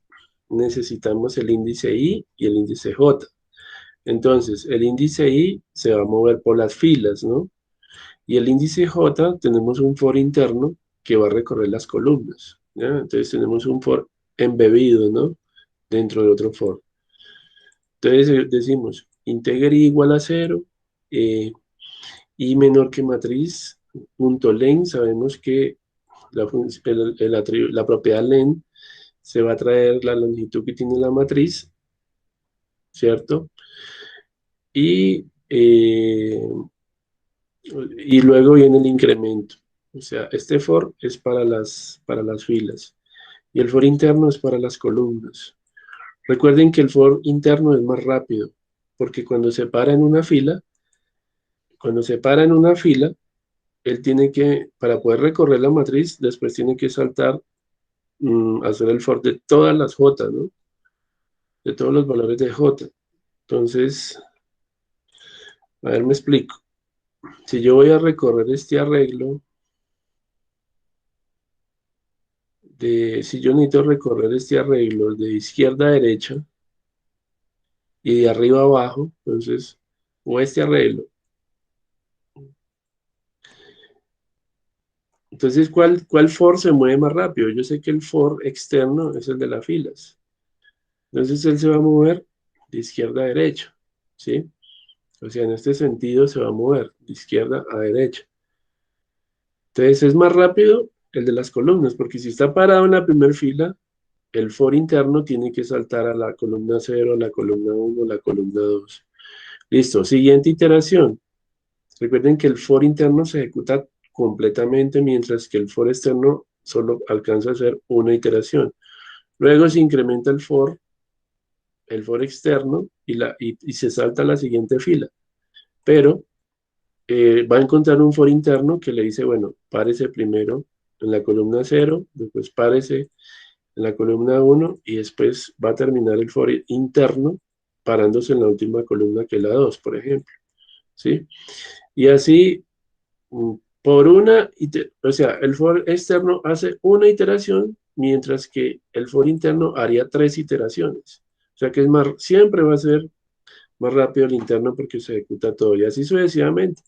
necesitamos el índice i y el índice j. Entonces, el índice i se va a mover por las filas, ¿no? Y el índice j tenemos un for interno que va a recorrer las columnas, ¿ya? Entonces tenemos un for embebido, ¿no? Dentro de otro for. Entonces decimos integer i igual a 0, i menor que matriz, punto len, sabemos que la propiedad len se va a traer la longitud que tiene la matriz, ¿cierto? Y, y luego viene el incremento. O sea, este for es para las filas y el for interno es para las columnas. Recuerden que el for interno es más rápido, porque cuando se para en una fila, él tiene que, para poder recorrer la matriz, después tiene que saltar, hacer el for de todas las J, ¿no? De todos los valores de J. Entonces, a ver, me explico. Si yo voy a recorrer este arreglo, si yo necesito recorrer este arreglo de izquierda a derecha y de arriba a abajo, entonces, o este arreglo. Entonces, ¿cuál for se mueve más rápido? Yo sé que el for externo es el de las filas. Entonces, él se va a mover de izquierda a derecha, ¿sí? O sea, en este sentido se va a mover de izquierda a derecha. Entonces, es más rápido el de las columnas, porque si está parado en la primera fila, el for interno tiene que saltar a la columna 0, a la columna 1, a la columna 2. Listo, siguiente iteración. Recuerden que el for interno se ejecuta completamente, mientras que el for externo solo alcanza a hacer una iteración. Luego se incrementa el for externo y se salta a la siguiente fila. Pero va a encontrar un for interno que le dice, bueno, párese primero en la columna 0, después párese en la columna 1 y después va a terminar el for interno parándose en la última columna que es la 2, por ejemplo. ¿Sí? Y así, por una, o sea, el for externo hace una iteración, mientras que el for interno haría 3 iteraciones. O sea que siempre va a ser más rápido el interno porque se ejecuta todo y así sucesivamente.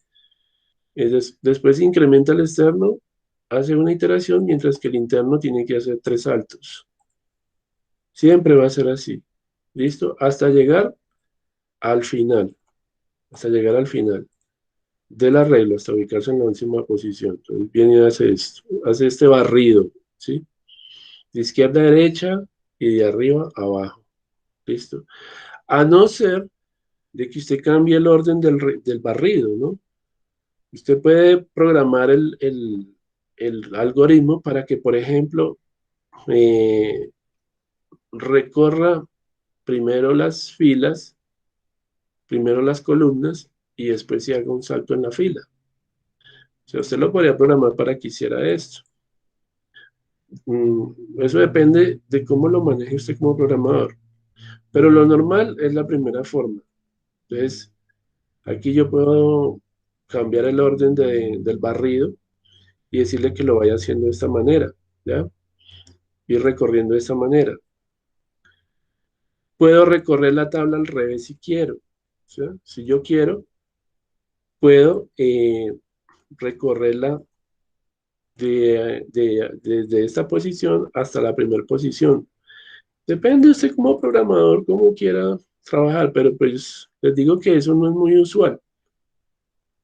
Después incrementa el externo, hace una iteración, mientras que el interno tiene que hacer 3 saltos. Siempre va a ser así. ¿Listo? Al final, hasta llegar al final del arreglo, hasta ubicarse en la última posición. Entonces viene y hace esto, hace este barrido, ¿sí? De izquierda a derecha y de arriba a abajo. ¿Listo? A no ser de que usted cambie el orden del barrido, ¿no? Usted puede programar el algoritmo para que, por ejemplo, eh, recorra primero las filas, primero las columnas y después se haga un salto en la fila. O sea, usted lo podría programar para que hiciera esto. Eso depende de cómo lo maneje usted como programador. Pero lo normal es la primera forma. Entonces, aquí yo puedo cambiar el orden del barrido y decirle que lo vaya haciendo de esta manera, ¿ya? Ir recorriendo de esta manera. Puedo recorrer la tabla al revés si quiero. ¿Sí? Si yo quiero, puedo recorrerla desde esta posición hasta la primera posición. Depende de usted como programador, cómo quiera trabajar, pero pues les digo que eso no es muy usual,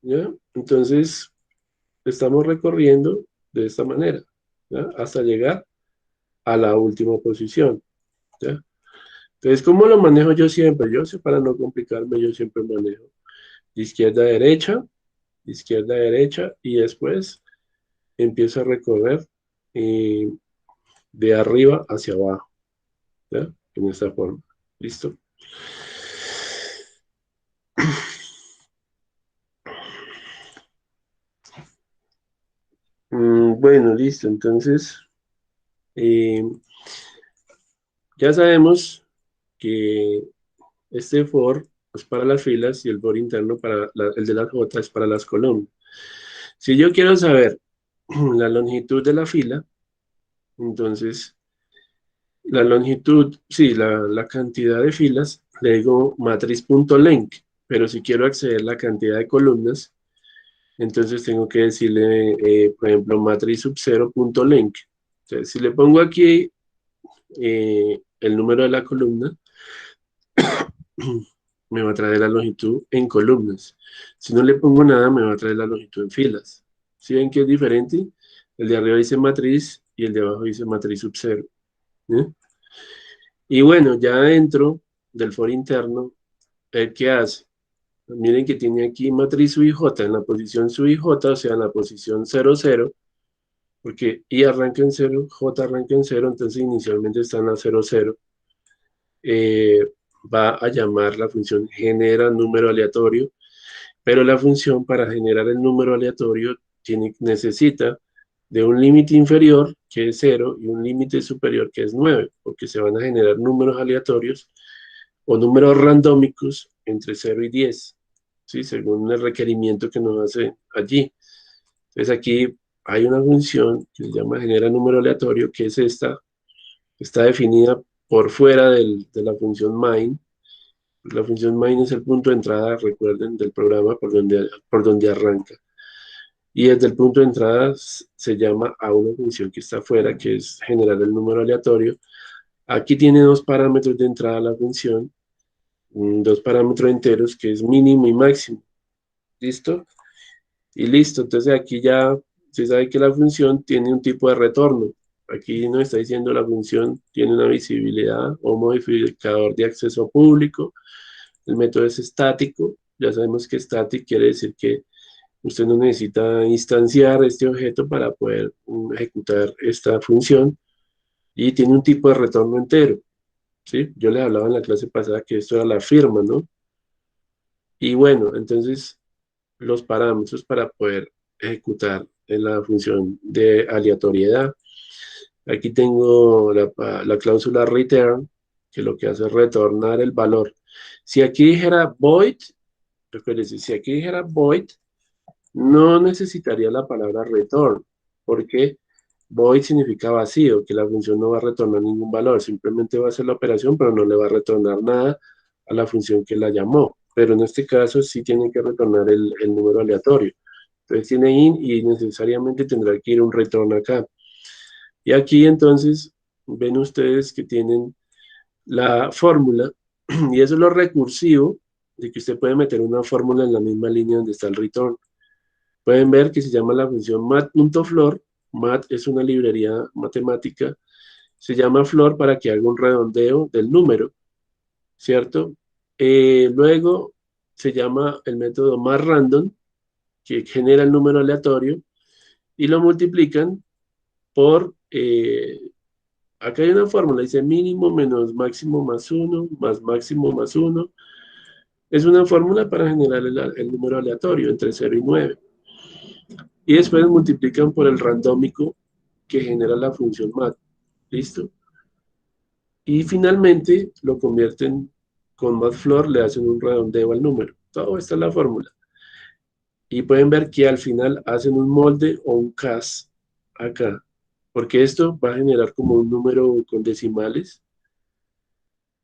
¿ya? Entonces, estamos recorriendo de esta manera, ¿ya? Hasta llegar a la última posición, ¿ya? Entonces, ¿cómo lo manejo yo siempre? Yo sé, para no complicarme, yo siempre manejo de izquierda a derecha, y después empiezo a recorrer eh, de arriba hacia abajo, ¿ya? En esta forma. ¿Listo? Bueno, listo. Entonces, eh, ya sabemos que este for es para las filas y el for interno el de las J es para las columnas. Si yo quiero saber la longitud de la fila, entonces la longitud, sí, la cantidad de filas, le digo matriz.length, pero si quiero acceder a la cantidad de columnas, entonces tengo que decirle, por ejemplo, matriz sub 0.length. Entonces, si le pongo aquí el número de la columna, me va a traer la longitud en columnas. Si no le pongo nada, me va a traer la longitud en filas. ¿Sí ven que es diferente? El de arriba dice matriz y el de abajo dice matriz sub 0. ¿eh? Y bueno, ya dentro del for interno, ¿qué hace? Miren que tiene aquí matriz UIJ en la posición UIJ, o sea, en la posición 00, porque I arranca en 0, J arranca en 0, entonces inicialmente está en la 00. eh, Va a llamar la función genera número aleatorio, pero la función para generar el número aleatorio necesita de un límite inferior, que es 0, y un límite superior, que es 9, porque se van a generar números aleatorios o números randómicos entre 0 y 10, ¿sí? Según el requerimiento que nos hace allí. Entonces aquí hay una función que se llama genera número aleatorio, que es esta, está definida por fuera de la función main. La función main es el punto de entrada, recuerden, del programa por donde arranca. Y desde el punto de entrada se llama a una función que está afuera, que es generar el número aleatorio. Aquí tiene dos parámetros de entrada a la función, dos parámetros enteros, que es mínimo y máximo. ¿Listo? Y listo. Entonces aquí ya se sabe que la función tiene un tipo de retorno. Aquí nos está diciendo la función tiene una visibilidad o modificador de acceso público. El método es estático. Ya sabemos que static quiere decir que usted no necesita instanciar este objeto para poder ejecutar esta función y tiene un tipo de retorno entero, ¿sí? Yo les hablaba en la clase pasada que esto era la firma, ¿no? Y bueno, entonces los parámetros para poder ejecutar en la función de aleatoriedad. Aquí tengo la cláusula return, que lo que hace es retornar el valor. Si aquí dijera void, recuérdense, si aquí dijera void, no necesitaría la palabra return, porque void significa vacío, que la función no va a retornar ningún valor, simplemente va a hacer la operación, pero no le va a retornar nada a la función que la llamó. Pero en este caso sí tiene que retornar el número aleatorio. Entonces tiene in y necesariamente tendrá que ir un retorno acá. Y aquí entonces ven ustedes que tienen la fórmula, y eso es lo recursivo, de que usted puede meter una fórmula en la misma línea donde está el return. Pueden ver que se llama la función mat.flor. Mat es una librería matemática. Se llama flor para que haga un redondeo del número, ¿cierto? Luego se llama el método matrandom, que genera el número aleatorio, y lo multiplican por, acá hay una fórmula, dice mínimo menos máximo más 1, más máximo más 1. Es una fórmula para generar el número aleatorio entre 0 y 9. Y después multiplican por el randómico que genera la función mat. ¿Listo? Y finalmente lo convierten con matflor, le hacen un redondeo al número. Todo está en la fórmula. Y pueden ver que al final hacen un molde o un cas acá. Porque esto va a generar como un número con decimales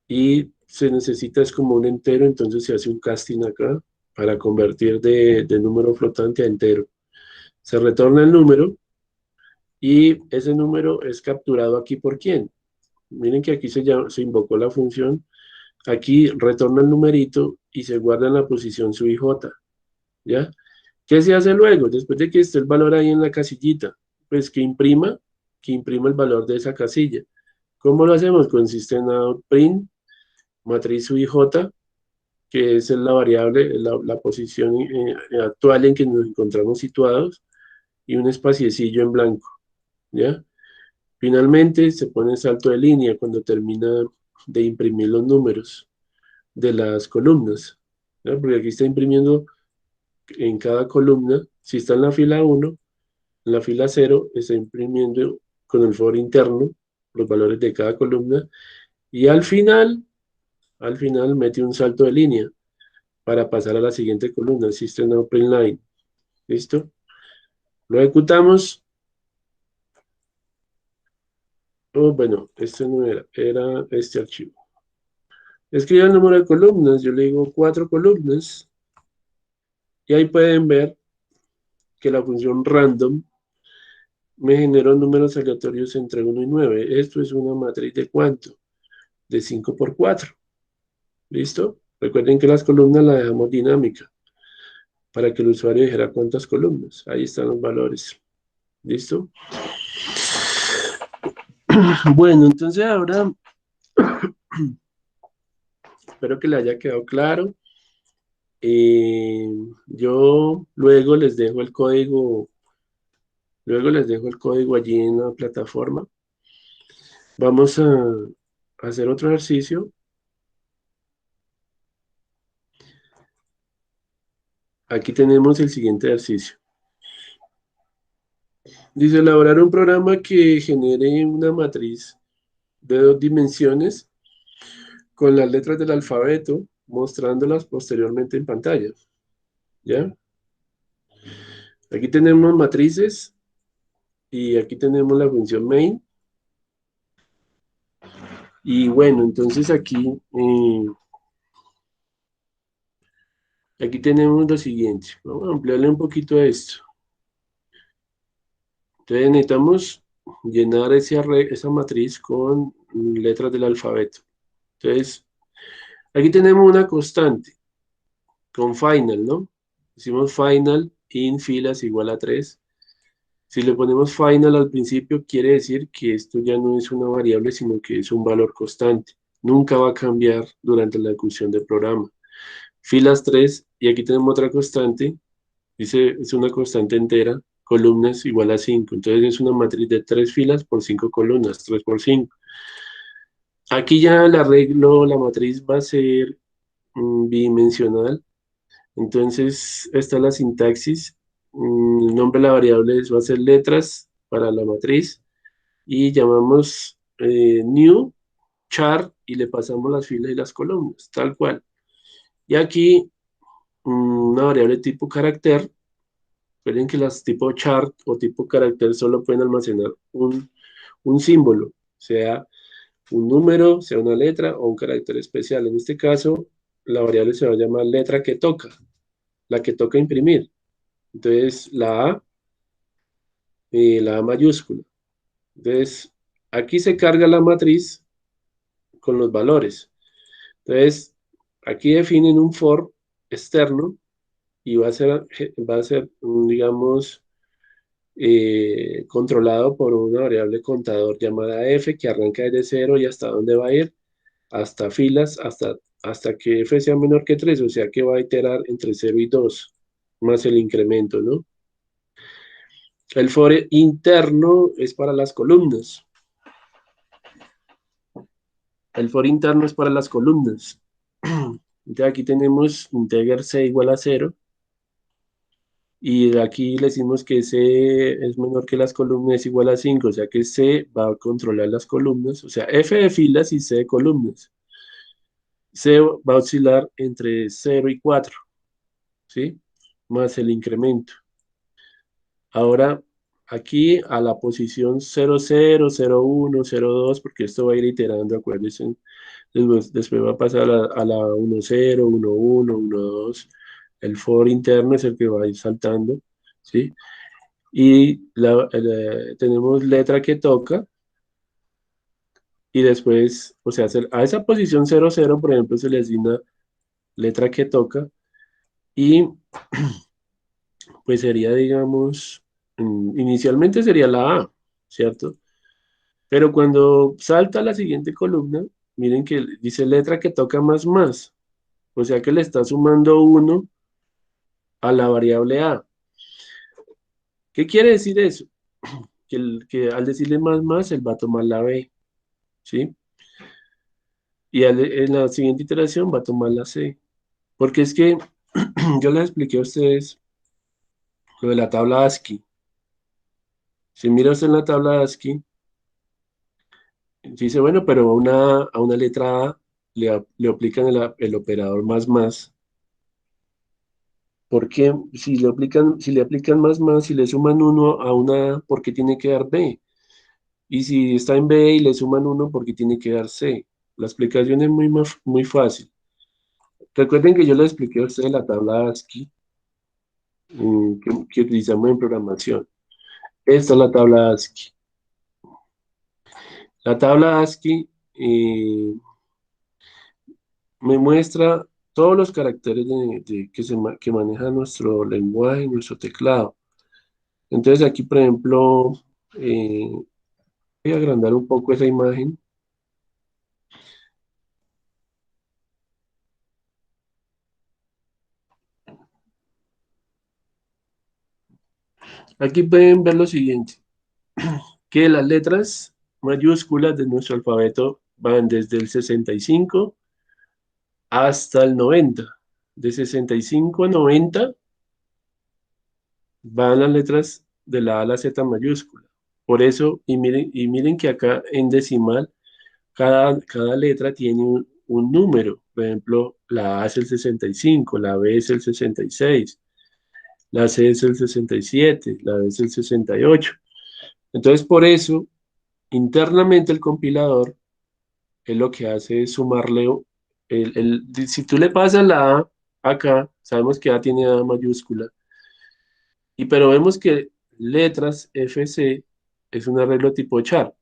y se necesita es como un entero, entonces se hace un casting acá para convertir de número flotante a entero. Se retorna el número y ese número es capturado aquí por quién. Miren que aquí se invocó la función, aquí retorna el numerito y se guarda en la posición su IJ, ¿ya? ¿Qué se hace luego? Después de que esté el valor ahí en la casillita, pues que imprima el valor de esa casilla. ¿Cómo lo hacemos? Con system.out.print, matriz UIJ, que es la variable, la posición actual en que nos encontramos situados, y un espaciecillo en blanco, ¿ya? Finalmente se pone salto de línea cuando termina de imprimir los números de las columnas, ¿ya? Porque aquí está imprimiendo en cada columna, si está en la fila 1, en la fila 0 está imprimiendo con el for interno los valores de cada columna, y al final mete un salto de línea para pasar a la siguiente columna, System Out Print Line. ¿Listo? Lo ejecutamos. Oh, bueno, este no era este archivo. Escriba el número de columnas, yo le digo 4 columnas, y ahí pueden ver que la función random me generó números aleatorios entre 1 y 9. Esto es una matriz de cuánto? De 5 por 4. ¿Listo? Recuerden que las columnas las dejamos dinámica para que el usuario dijera cuántas columnas. Ahí están los valores. ¿Listo? Bueno, entonces ahora espero que le haya quedado claro. Eh, yo luego les dejo el código allí en la plataforma. Vamos a hacer otro ejercicio. Aquí tenemos el siguiente ejercicio. Dice elaborar un programa que genere una matriz de 2 dimensiones con las letras del alfabeto, mostrándolas posteriormente en pantalla. ¿Ya? Aquí tenemos matrices y aquí tenemos la función main. Y bueno, entonces aquí tenemos lo siguiente. Vamos a ampliarle un poquito a esto. Entonces necesitamos llenar esa matriz con letras del alfabeto. Entonces, aquí tenemos una constante con final, ¿no? Decimos final in filas igual a 3. Si le ponemos final al principio, quiere decir que esto ya no es una variable, sino que es un valor constante. Nunca va a cambiar durante la ejecución del programa. Filas 3 y aquí tenemos otra constante, dice, es una constante entera, columnas igual a 5. Entonces es una matriz de 3 filas por 5 columnas, 3 por 5. Aquí ya el arreglo, la matriz va a ser bidimensional. Entonces, esta es la sintaxis. El nombre de la variable va a ser letras para la matriz y llamamos new char y le pasamos las filas y las columnas, tal cual. Y aquí una variable tipo carácter. Recuerden que las tipo chart o tipo carácter solo pueden almacenar un símbolo, sea un número, sea una letra o un carácter especial. En este caso, la variable se va a llamar letra que toca, la que toca imprimir. Entonces, la A mayúscula. Entonces, aquí se carga la matriz con los valores. Entonces, aquí definen un for externo y va a ser digamos, controlado por una variable contador llamada f que arranca desde cero y hasta dónde va a ir, hasta filas, hasta que f sea menor que 3, o sea que va a iterar entre 0 y 2 más el incremento, ¿no? El for interno es para las columnas. El for interno es para las columnas. Entonces aquí tenemos integer c igual a 0 y aquí le decimos que C es menor que las columnas es igual a 5, o sea que C va a controlar las columnas, o sea, F de filas y C de columnas. C va a oscilar entre 0 y 4, ¿sí? Más el incremento. Ahora, aquí a la posición 0, 0, 0, 1, 0, 2, porque esto va a ir iterando, acuérdense. Después va a pasar a la 1, 0, 1, 1, 1, 2. El for interno es el que va a ir saltando, ¿sí? Y tenemos letra que toca y después, o sea, a esa posición 0 0 por ejemplo, se le asigna letra que toca y pues sería, digamos, inicialmente sería la A, ¿cierto? Pero cuando salta a la siguiente columna, miren que dice letra que toca más más, o sea que le está sumando 1 a la variable A. ¿Qué quiere decir eso? Que al decirle más más, él va a tomar la B, ¿sí? Y en la siguiente iteración va a tomar la C. Porque es que yo les expliqué a ustedes lo de la tabla ASCII. Si mira usted en la tabla ASCII, dice, bueno, pero a una letra A le aplican el operador más más. Porque si le aplican más más, si le suman uno a una A, ¿por qué tiene que dar B? Y si está en B y le suman uno, ¿por qué tiene que dar C? La explicación es muy fácil. Recuerden que yo les expliqué a ustedes la tabla ASCII que utilizamos en programación. Esta es la tabla ASCII. La tabla ASCII me muestra todos los caracteres que maneja nuestro lenguaje, nuestro teclado. Entonces aquí, por ejemplo, eh, Voy a agrandar un poco esa imagen. Aquí pueden ver lo siguiente, que las letras mayúsculas de nuestro alfabeto van desde el 65 hasta el 90. De 65 a 90 van las letras de la A a la Z mayúscula. Por eso, y miren que acá en decimal, cada letra tiene un número. Por ejemplo, la A es el 65, la B es el 66, la C es el 67, la D es el 68. Entonces, por eso, internamente el compilador, él lo que hace es sumarle, si tú le pasas la A acá, sabemos que A tiene A mayúscula, pero vemos que letras FC es un arreglo tipo char,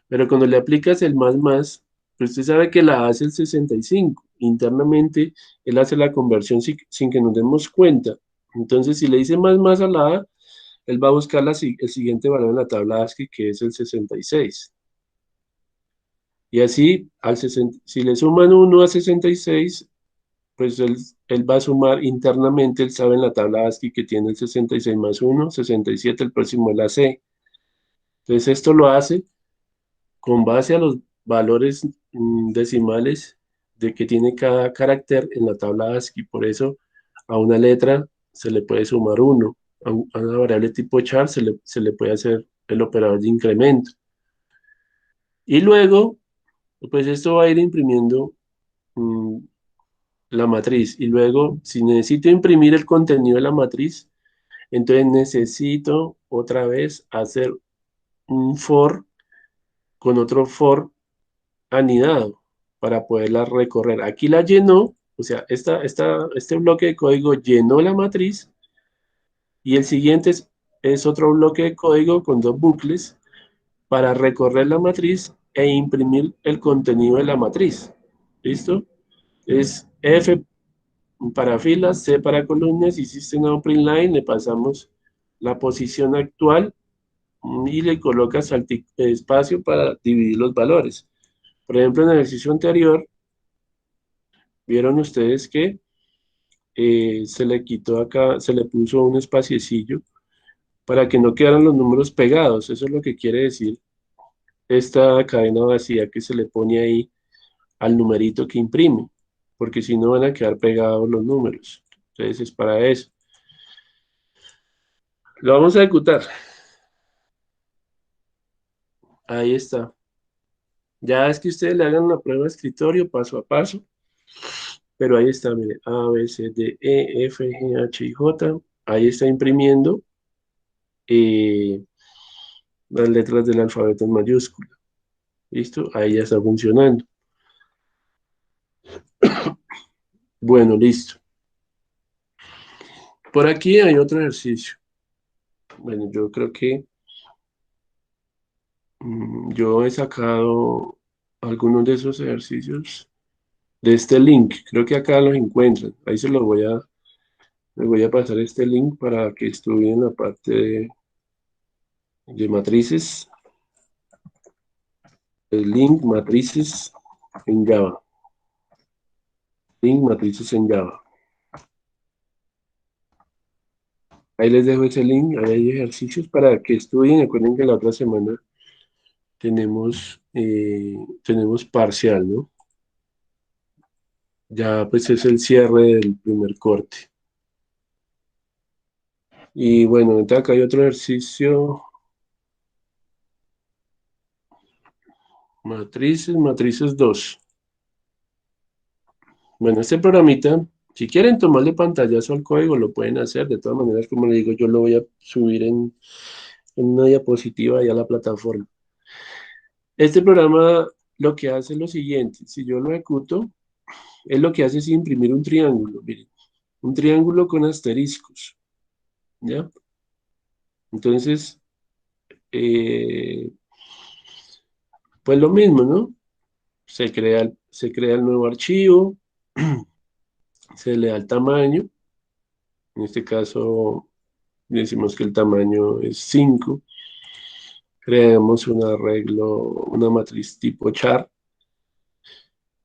pero cuando le aplicas el más, pues usted sabe que la A es el 65, internamente él hace la conversión sin que nos demos cuenta. Entonces, si le dice más a la A, él va a buscar el siguiente valor en la tabla ASCII, que es el 66. Y así, si le suman 1 a 66, pues él va a sumar internamente, él sabe en la tabla ASCII que tiene el 66 más 1, 67, el próximo es la C. Entonces esto lo hace con base a los valores decimales de que tiene cada carácter en la tabla ASCII. Por eso a una letra se le puede sumar 1, a una variable tipo char se le puede hacer el operador de incremento. Y luego, pues esto va a ir imprimiendo mm, la matriz. Y luego, si necesito imprimir el contenido de la matriz, entonces necesito otra vez hacer un for con otro for anidado para poderla recorrer. Aquí la llenó, o sea, este bloque de código llenó la matriz y el siguiente es otro bloque de código con dos bucles para recorrer la matriz e imprimir el contenido de la matriz. ¿Listo? Es F para filas, C para columnas y System Out Print Line, le pasamos la posición actual y le colocas espacio para dividir los valores. Por ejemplo, en el ejercicio anterior, vieron ustedes que se le quitó acá, se le puso un espaciecillo para que no quedaran los números pegados. Eso es lo que quiere decir esta cadena vacía que se le pone ahí al numerito que imprime, porque si no van a quedar pegados los números. Entonces es para eso. Lo vamos a ejecutar. Ahí está. Ya es que ustedes le hagan la prueba de escritorio paso a paso, pero ahí está, mire, A, B, C, D, E, F, G, H, I, J. Ahí está imprimiendo eh, las letras del alfabeto en mayúscula. ¿Listo? Ahí ya está funcionando. Bueno, listo. Por aquí hay otro ejercicio. Bueno, yo creo que yo he sacado algunos de esos ejercicios de este link. Creo que acá los encuentran. Ahí les voy a pasar este link para que estudien la parte de matrices. El link matrices en Java. Link matrices en Java. Ahí les dejo ese link. Ahí hay ejercicios para que estudien. Recuerden que la otra semana tenemos parcial, ¿no? Ya pues es el cierre del primer corte. Y bueno, entonces acá hay otro ejercicio. Matrices 2. Bueno, este programita, si quieren tomarle pantallazo al código, lo pueden hacer. De todas maneras, como le digo, yo lo voy a subir en una diapositiva y a la plataforma. Este programa lo que hace es lo siguiente. Si yo lo ejecuto, es lo que hace es imprimir un triángulo. Miren, un triángulo con asteriscos. ¿Ya? Entonces, eh, pues lo mismo, ¿no? Se crea el nuevo archivo, se le da el tamaño. En este caso, decimos que el tamaño es 5. creamos un arreglo, una matriz tipo char,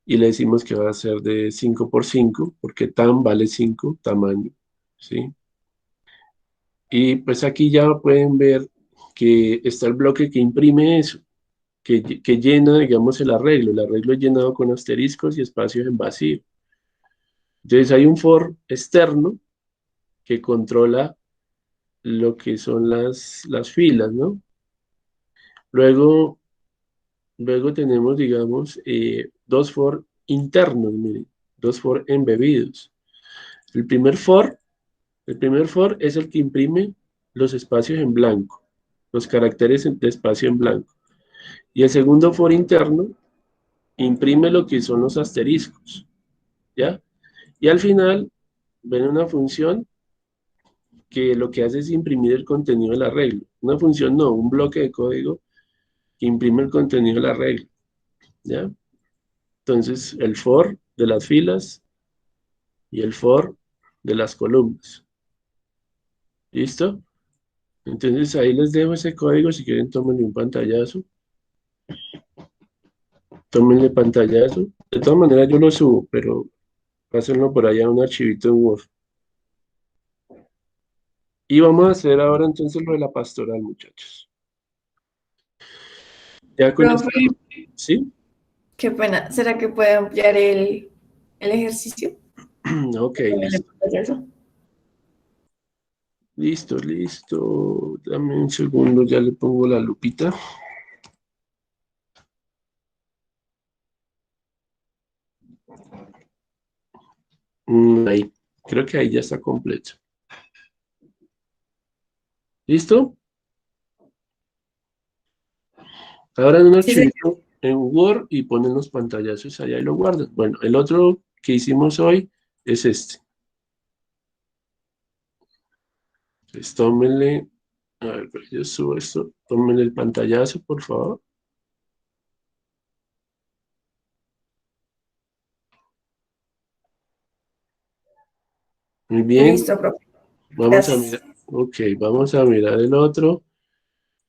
y le decimos que va a ser de 5 por 5 porque tam vale 5 tamaño, ¿sí? Y pues aquí ya pueden ver que está el bloque que imprime eso, que llena, digamos, el arreglo es llenado con asteriscos y espacios en vacío. Entonces hay un for externo que controla lo que son las filas, ¿no? Luego, luego tenemos, digamos, dos for internos, miren, dos for embebidos. El primer for, el primer for es el que imprime los espacios en blanco, los caracteres de espacio en blanco. Y el segundo for interno imprime lo que son los asteriscos, ¿ya? Y al final ven una función que lo que hace es imprimir el contenido del arreglo. Una función no, un bloque de código que imprime el contenido del arreglo, ¿ya? Entonces, el for de las filas y el for de las columnas. ¿Listo? Entonces, ahí les dejo ese código. Si quieren, tómenle un pantallazo. Tómenle pantallazo. De todas maneras, yo lo subo, pero pásenlo por allá a un archivito en Word. Y vamos a hacer ahora entonces lo de la pastoral, muchachos. Ya con esto, Profe, ¿sí? qué pena. ¿Será que puede ampliar el ejercicio? Ok, listo. Listo, listo. Dame un segundo, ya le pongo la lupita. Ahí, creo que ahí ya está completo. ¿Listo? Ahora en un Sí, señor. archivito en Word y ponen los pantallazos allá y lo guardan. Bueno, el otro que hicimos hoy es este. Entonces tómenle, a ver, pero yo subo esto, tómenle el pantallazo, por favor. Muy bien, Listo, profe. vamos a Gracias. mirar, ok, vamos a mirar el otro.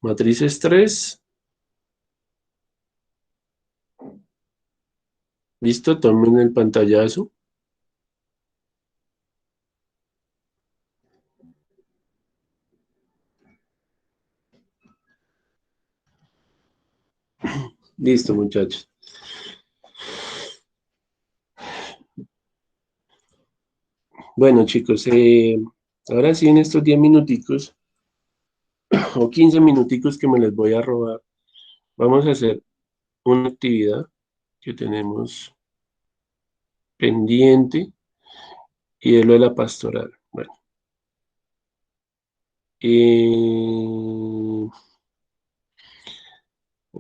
Matrices 3. Listo, tomen el pantallazo. Listo, muchachos. Bueno, chicos, ahora sí en estos 10 minuticos o 15 minuticos que me les voy a robar, vamos a hacer una actividad que tenemos pendiente y es lo de la pastoral. Bueno,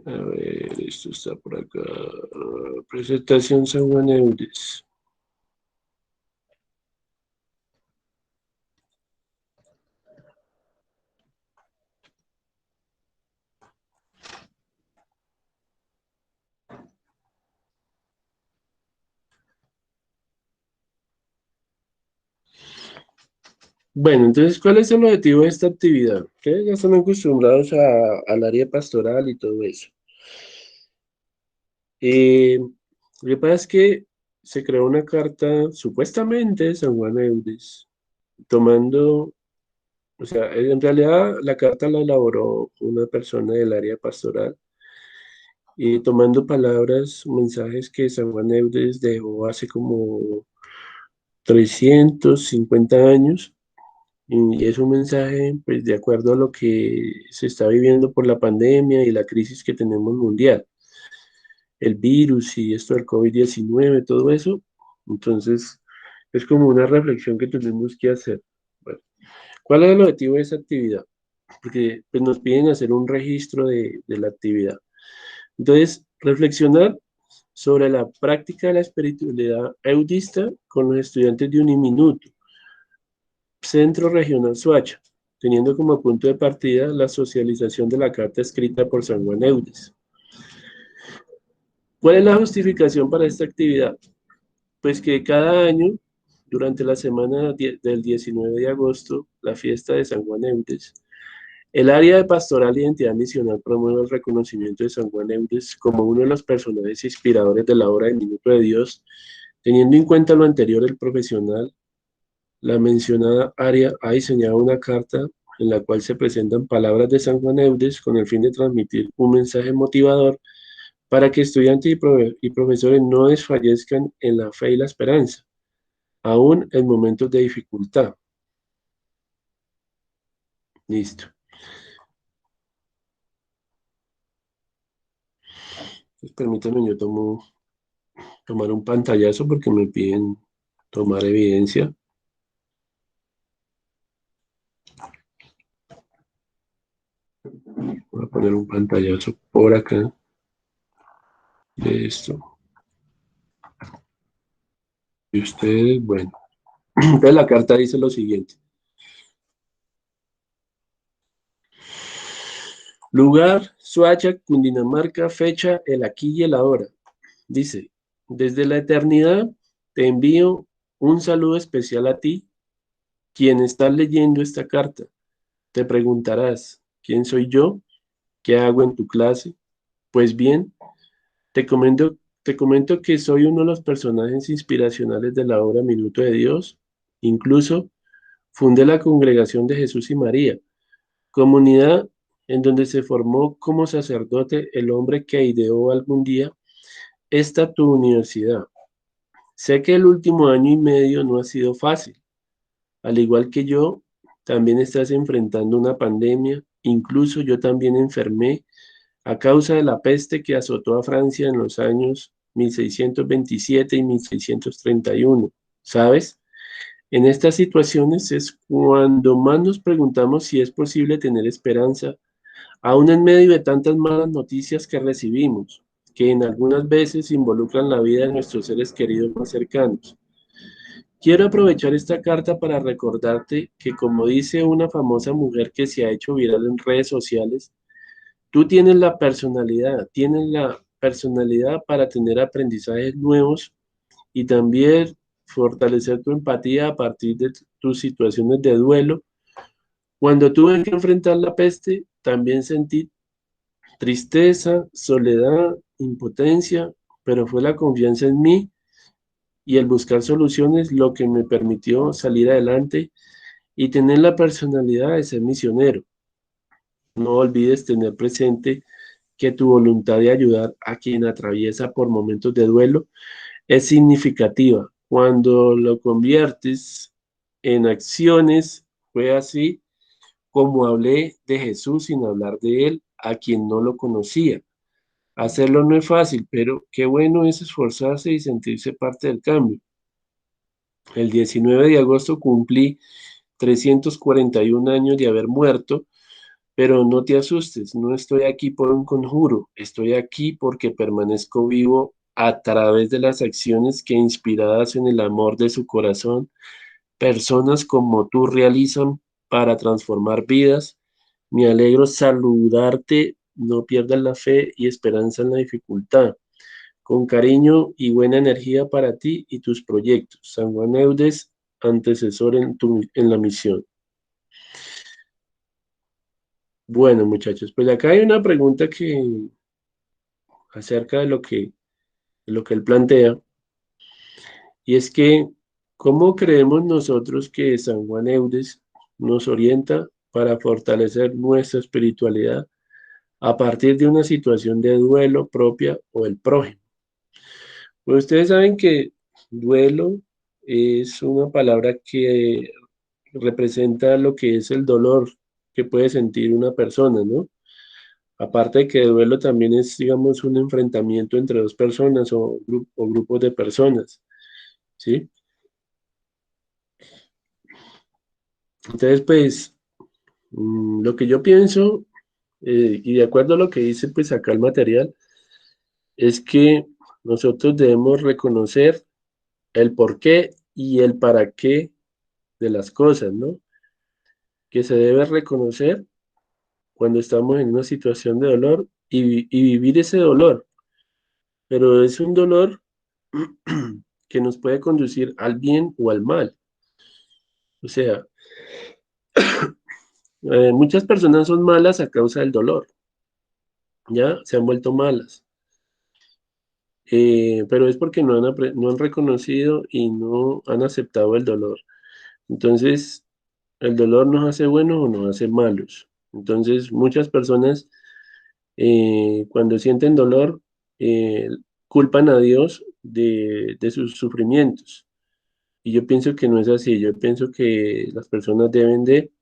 a ver, esto está por acá. Presentación San Juan Eudes. Bueno, entonces, ¿cuál es el objetivo de esta actividad? Ustedes ya están acostumbrados al área pastoral y todo eso. Lo que pasa es que se creó una carta, supuestamente, de San Juan Eudes, tomando, o sea, en realidad la carta la elaboró una persona del área pastoral, y tomando palabras, mensajes que San Juan Eudes dejó hace como 350 años, y es un mensaje, pues, de acuerdo a lo que se está viviendo por la pandemia y la crisis que tenemos mundial, el virus y esto del COVID-19, todo eso. Entonces, es como una reflexión que tenemos que hacer. Bueno, ¿cuál es el objetivo de esa actividad? Porque pues, nos piden hacer un registro de la actividad. Entonces, reflexionar sobre la práctica de la espiritualidad eudista con los estudiantes de Uniminuto, Centro Regional Soacha, teniendo como punto de partida la socialización de la carta escrita por San Juan Eudes. ¿Cuál es la justificación para esta actividad? Pues que cada año, durante la semana del 19 de agosto, la fiesta de San Juan Eudes, El área de pastoral e identidad misional promueve el reconocimiento de San Juan Eudes como uno de los personajes inspiradores de la obra del Minuto de Dios. Teniendo en cuenta lo anterior, el profesional, la mencionada área ha diseñado una carta en la cual se presentan palabras de San Juan Eudes con el fin de transmitir un mensaje motivador para que estudiantes y profesores no desfallezcan en la fe y la esperanza, aún en momentos de dificultad. Listo. Entonces, permítanme, yo tomar un pantallazo porque me piden tomar evidencia. Voy a poner un pantallazo por acá de esto. Y ustedes, bueno, entonces la carta dice lo siguiente. Lugar, Soacha, Cundinamarca, fecha, el aquí y el ahora. Dice, desde la eternidad te envío un saludo especial a ti, quien está leyendo esta carta. Te preguntarás, ¿quién soy yo? ¿Qué hago en tu clase? Pues bien, te comento que soy uno de los personajes inspiracionales de la obra Minuto de Dios. Incluso fundé la Congregación de Jesús y María, comunidad en donde se formó como sacerdote el hombre que ideó algún día esta tu universidad. Sé que el último año y medio no ha sido fácil. Al igual que yo, también estás enfrentando una pandemia. Incluso yo también enfermé a causa de la peste que azotó a Francia en los años 1627 y 1631. ¿Sabes? En estas situaciones es cuando más nos preguntamos si es posible tener esperanza, aún en medio de tantas malas noticias que recibimos, que en algunas veces involucran la vida de nuestros seres queridos más cercanos. Quiero aprovechar esta carta para recordarte que, como dice una famosa mujer que se ha hecho viral en redes sociales, tú tienes la personalidad para tener aprendizajes nuevos y también fortalecer tu empatía a partir de tus situaciones de duelo. Cuando tuve que enfrentar la peste, también sentí tristeza, soledad, impotencia, pero fue la confianza en mí y el buscar soluciones lo que me permitió salir adelante y tener la personalidad de ser misionero. No olvides tener presente que tu voluntad de ayudar a quien atraviesa por momentos de duelo es significativa. Cuando lo conviertes en acciones, fue así como hablé de Jesús sin hablar de él a quien no lo conocía. Hacerlo no es fácil, pero qué bueno es esforzarse y sentirse parte del cambio. El 19 de agosto cumplí 341 años de haber muerto, pero no te asustes, no estoy aquí por un conjuro, estoy aquí porque permanezco vivo a través de las acciones que, inspiradas en el amor de su corazón, personas como tú realizan para transformar vidas. Me alegro saludarte, no pierdas la fe y esperanza en la dificultad. Con cariño y buena energía para ti y tus proyectos. San Juan Eudes, antecesor en la misión. Bueno, muchachos, pues acá hay una pregunta que acerca de lo que él plantea, y es que, ¿cómo creemos nosotros que San Juan Eudes nos orienta para fortalecer nuestra espiritualidad a partir de una situación de duelo propia o el prójimo? Pues ustedes saben que duelo es una palabra que representa lo que es el dolor que puede sentir una persona, ¿no? Aparte de que duelo también es, digamos, un enfrentamiento entre dos personas o grupos de personas, ¿sí? Entonces, pues, lo que yo pienso, y de acuerdo a lo que dice, pues, acá el material, es que nosotros debemos reconocer el porqué y el para qué de las cosas, ¿no? Que se debe reconocer cuando estamos en una situación de dolor y vivir ese dolor, pero es un dolor que nos puede conducir al bien o al mal. O sea, Muchas personas son malas a causa del dolor, ¿ya? Se han vuelto malas. Pero es porque no han reconocido y no han aceptado el dolor. Entonces, el dolor nos hace buenos o nos hace malos. Entonces, muchas personas cuando sienten dolor, eh, culpan a Dios de sus sufrimientos. Y yo pienso que no es así. Yo pienso que las personas deben de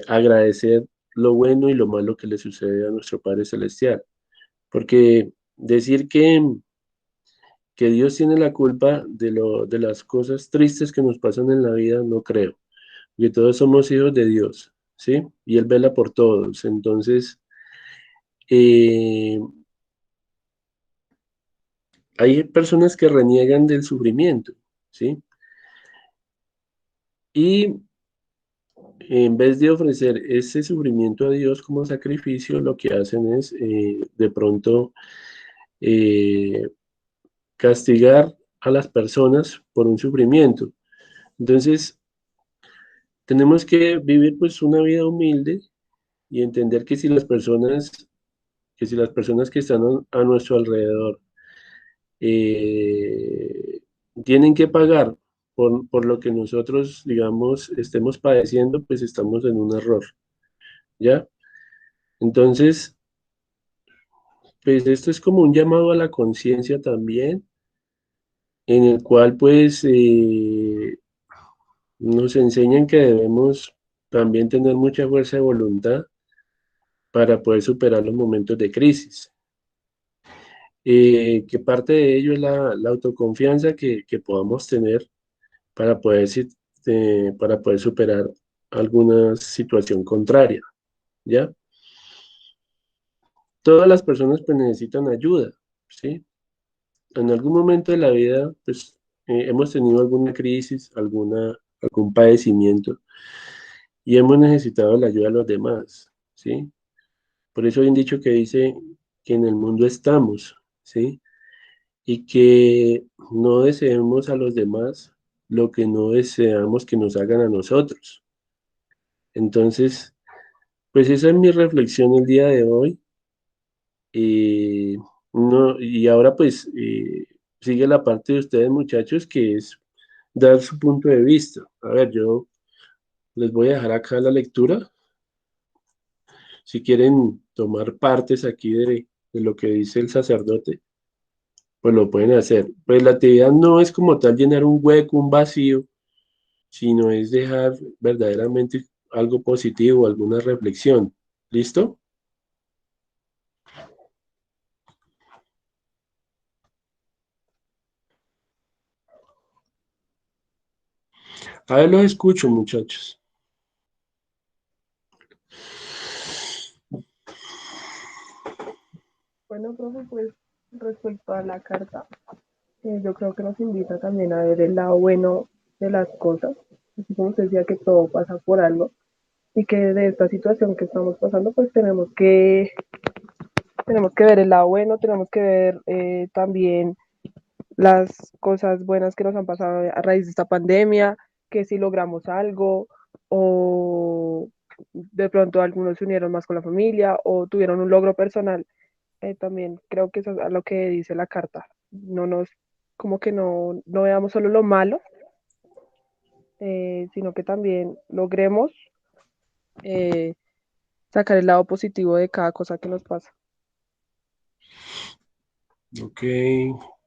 agradecer lo bueno y lo malo que le sucede a nuestro Padre Celestial. Porque decir que Dios tiene la culpa de las cosas tristes que nos pasan en la vida, no creo. Porque todos somos hijos de Dios, ¿sí? Y Él vela por todos. Entonces, eh, hay personas que reniegan del sufrimiento, ¿sí? Y en vez de ofrecer ese sufrimiento a Dios como sacrificio, lo que hacen es de pronto eh, castigar a las personas por un sufrimiento. Entonces, tenemos que vivir pues una vida humilde y entender que si las personas que están a nuestro alrededor eh, tienen que pagar por lo que nosotros, digamos, estemos padeciendo, pues estamos en un error, ¿ya? Entonces, pues esto es como un llamado a la conciencia también, en el cual pues nos enseñan que debemos también tener mucha fuerza de voluntad para poder superar los momentos de crisis. Que parte de ello es la autoconfianza que podamos tener para poder, para poder superar alguna situación contraria, ¿ya? Todas las personas pues necesitan ayuda, ¿sí? En algún momento de la vida pues hemos tenido alguna crisis, algún padecimiento y hemos necesitado la ayuda de los demás, ¿sí? Por eso hay un dicho que dice que en el mundo estamos, ¿sí? Y que no deseemos a los demás lo que no deseamos que nos hagan a nosotros. Entonces, pues esa es mi reflexión el día de hoy. Y, no, y ahora pues sigue la parte de ustedes muchachos que es dar su punto de vista. A ver, yo les voy a dejar acá la lectura. Si quieren tomar partes aquí de lo que dice el sacerdote, pues lo pueden hacer. Pues la actividad no es como tal llenar un hueco, un vacío, sino es dejar verdaderamente algo positivo, alguna reflexión. ¿Listo? A ver, los escucho, muchachos. Bueno, profe, pues respecto a la carta, yo creo que nos invita también a ver el lado bueno de las cosas, así como usted decía que todo pasa por algo y que de esta situación que estamos pasando, pues tenemos que ver el lado bueno, tenemos que ver también las cosas buenas que nos han pasado a raíz de esta pandemia, que si logramos algo o de pronto algunos se unieron más con la familia o tuvieron un logro personal. También creo que eso es a lo que dice la carta. No nos, como que no veamos solo lo malo, sino que también logremos eh, sacar el lado positivo de cada cosa que nos pasa. Ok,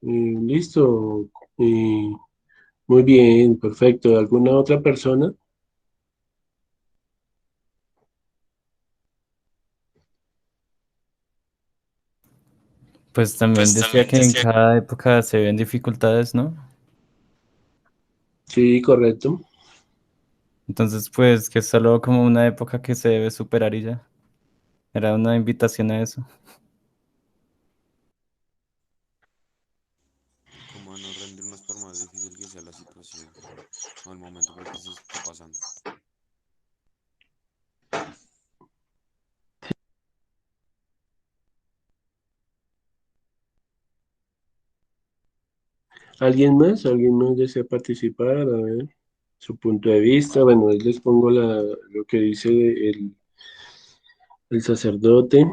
listo. Muy bien, perfecto. ¿Alguna otra persona? Pues también decía que en cada época se ven dificultades, ¿no? Sí, correcto. Entonces, pues que es solo como una época que se debe superar y ya. Era una invitación a eso. Como a no rendirnos por más difícil que sea la situación o el momento por el que se esté pasando. ¿Alguien más? ¿Alguien más desea participar? A ver. su punto de vista. Bueno, ahí les pongo lo que dice el sacerdote.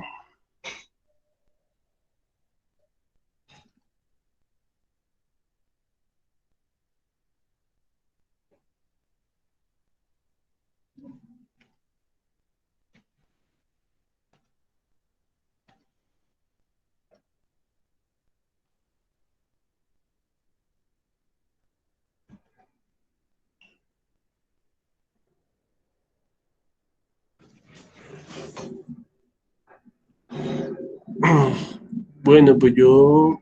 Bueno, pues yo,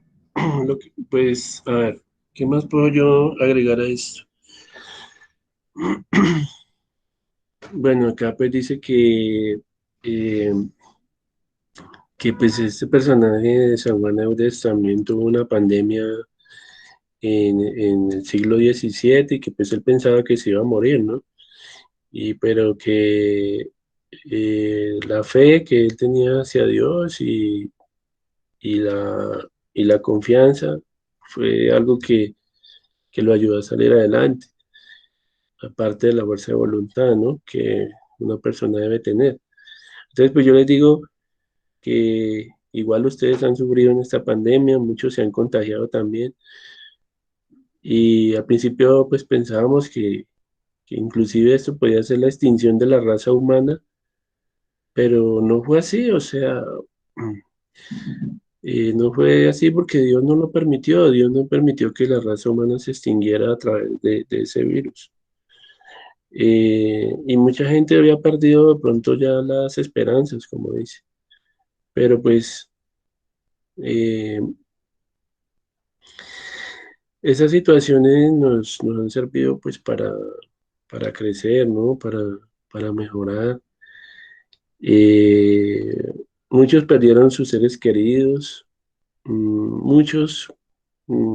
pues, a ver, ¿qué más puedo yo agregar a esto? Bueno, acá pues dice eh, que pues este personaje de San Juan Eudes también tuvo una pandemia en el siglo XVII y que pues él pensaba que se iba a morir, ¿no? Y pero que la fe que él tenía hacia Dios y la confianza fue algo que lo ayudó a salir adelante, aparte de la fuerza de voluntad, ¿no? Que una persona debe tener. Entonces, pues yo les digo que igual ustedes han sufrido en esta pandemia, muchos se han contagiado también, y al principio pues pensábamos que inclusive esto podía ser la extinción de la raza humana, pero no fue así, o sea, no fue así porque Dios no lo permitió, Dios no permitió que la raza humana se extinguiera a través de ese virus. Y mucha gente había perdido de pronto ya las esperanzas, como dice, pero pues eh, esas situaciones nos han servido pues para crecer, ¿no? Para mejorar. Eh, Muchos perdieron sus seres queridos, muchos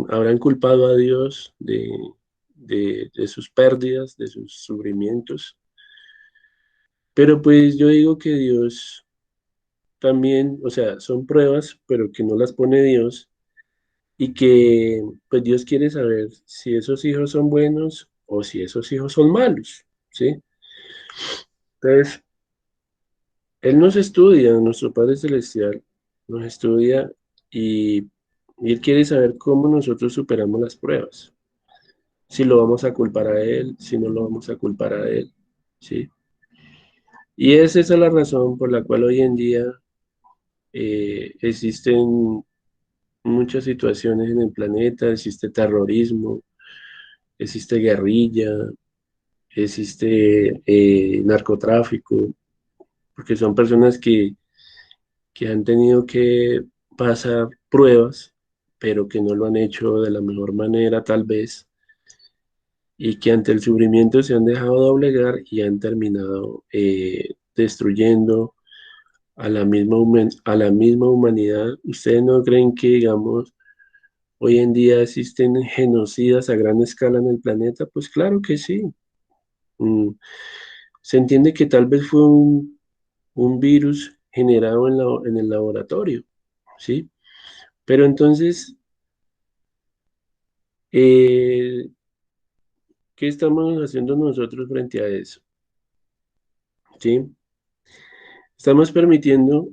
habrán culpado a Dios de sus pérdidas, de sus sufrimientos, pero pues yo digo que Dios también, o sea, son pruebas, pero que no las pone Dios y que pues Dios quiere saber si esos hijos son buenos o si esos hijos son malos, ¿sí? Entonces, Él nos estudia, nuestro Padre Celestial nos estudia y, y Él quiere saber cómo nosotros superamos las pruebas. Si lo vamos a culpar a Él, si no lo vamos a culpar a Él, ¿sí? Y es esa la razón por la cual hoy en día existen muchas situaciones en el planeta, existe terrorismo, existe guerrilla, existe narcotráfico, porque son personas que han tenido que pasar pruebas, pero que no lo han hecho de la mejor manera tal vez, y que ante el sufrimiento se han dejado doblegar y han terminado destruyendo a la misma humanidad. ¿Ustedes no creen que, digamos, hoy en día existen genocidas a gran escala en el planeta? Pues claro que sí. Mm, Se entiende que tal vez fue un virus generado en el laboratorio, ¿sí? Pero entonces, eh, ¿qué estamos haciendo nosotros frente a eso? ¿Sí? Estamos permitiendo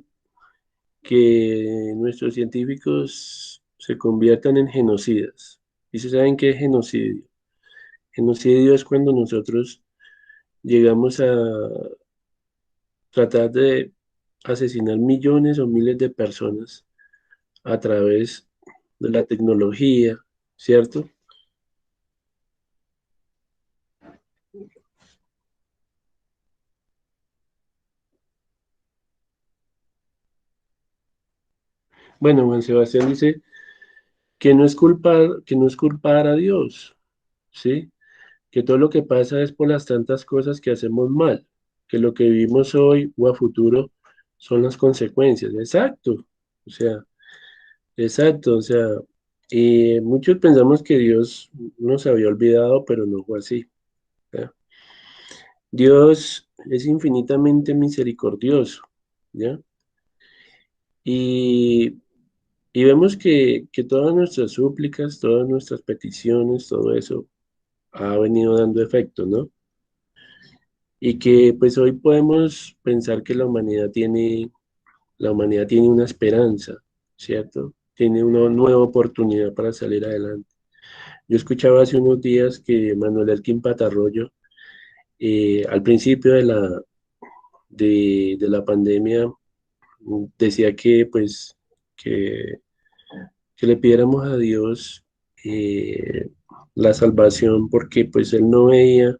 que nuestros científicos se conviertan en genocidas. ¿Y se saben qué es genocidio? Genocidio es cuando nosotros llegamos a tratar de asesinar millones o miles de personas a través de la tecnología, ¿cierto? Bueno, Juan Sebastián dice que no es culpar a Dios, ¿sí? Que todo lo que pasa es por las tantas cosas que hacemos mal, que lo que vivimos hoy o a futuro son las consecuencias. Exacto, o sea, exacto, o sea, y muchos pensamos que Dios nos había olvidado, pero no fue así. ¿Ya? Dios es infinitamente misericordioso, ¿ya? Y, y vemos que todas nuestras súplicas, todas nuestras peticiones, todo eso, ha venido dando efecto, ¿no? Y que pues hoy podemos pensar que la humanidad tiene una esperanza, ¿cierto? Tiene una nueva oportunidad para salir adelante. Yo escuchaba hace unos días que Manuel Elkin Patarroyo, al principio de la pandemia, decía que pues que, que le pidiéramos a Dios la salvación porque pues él no veía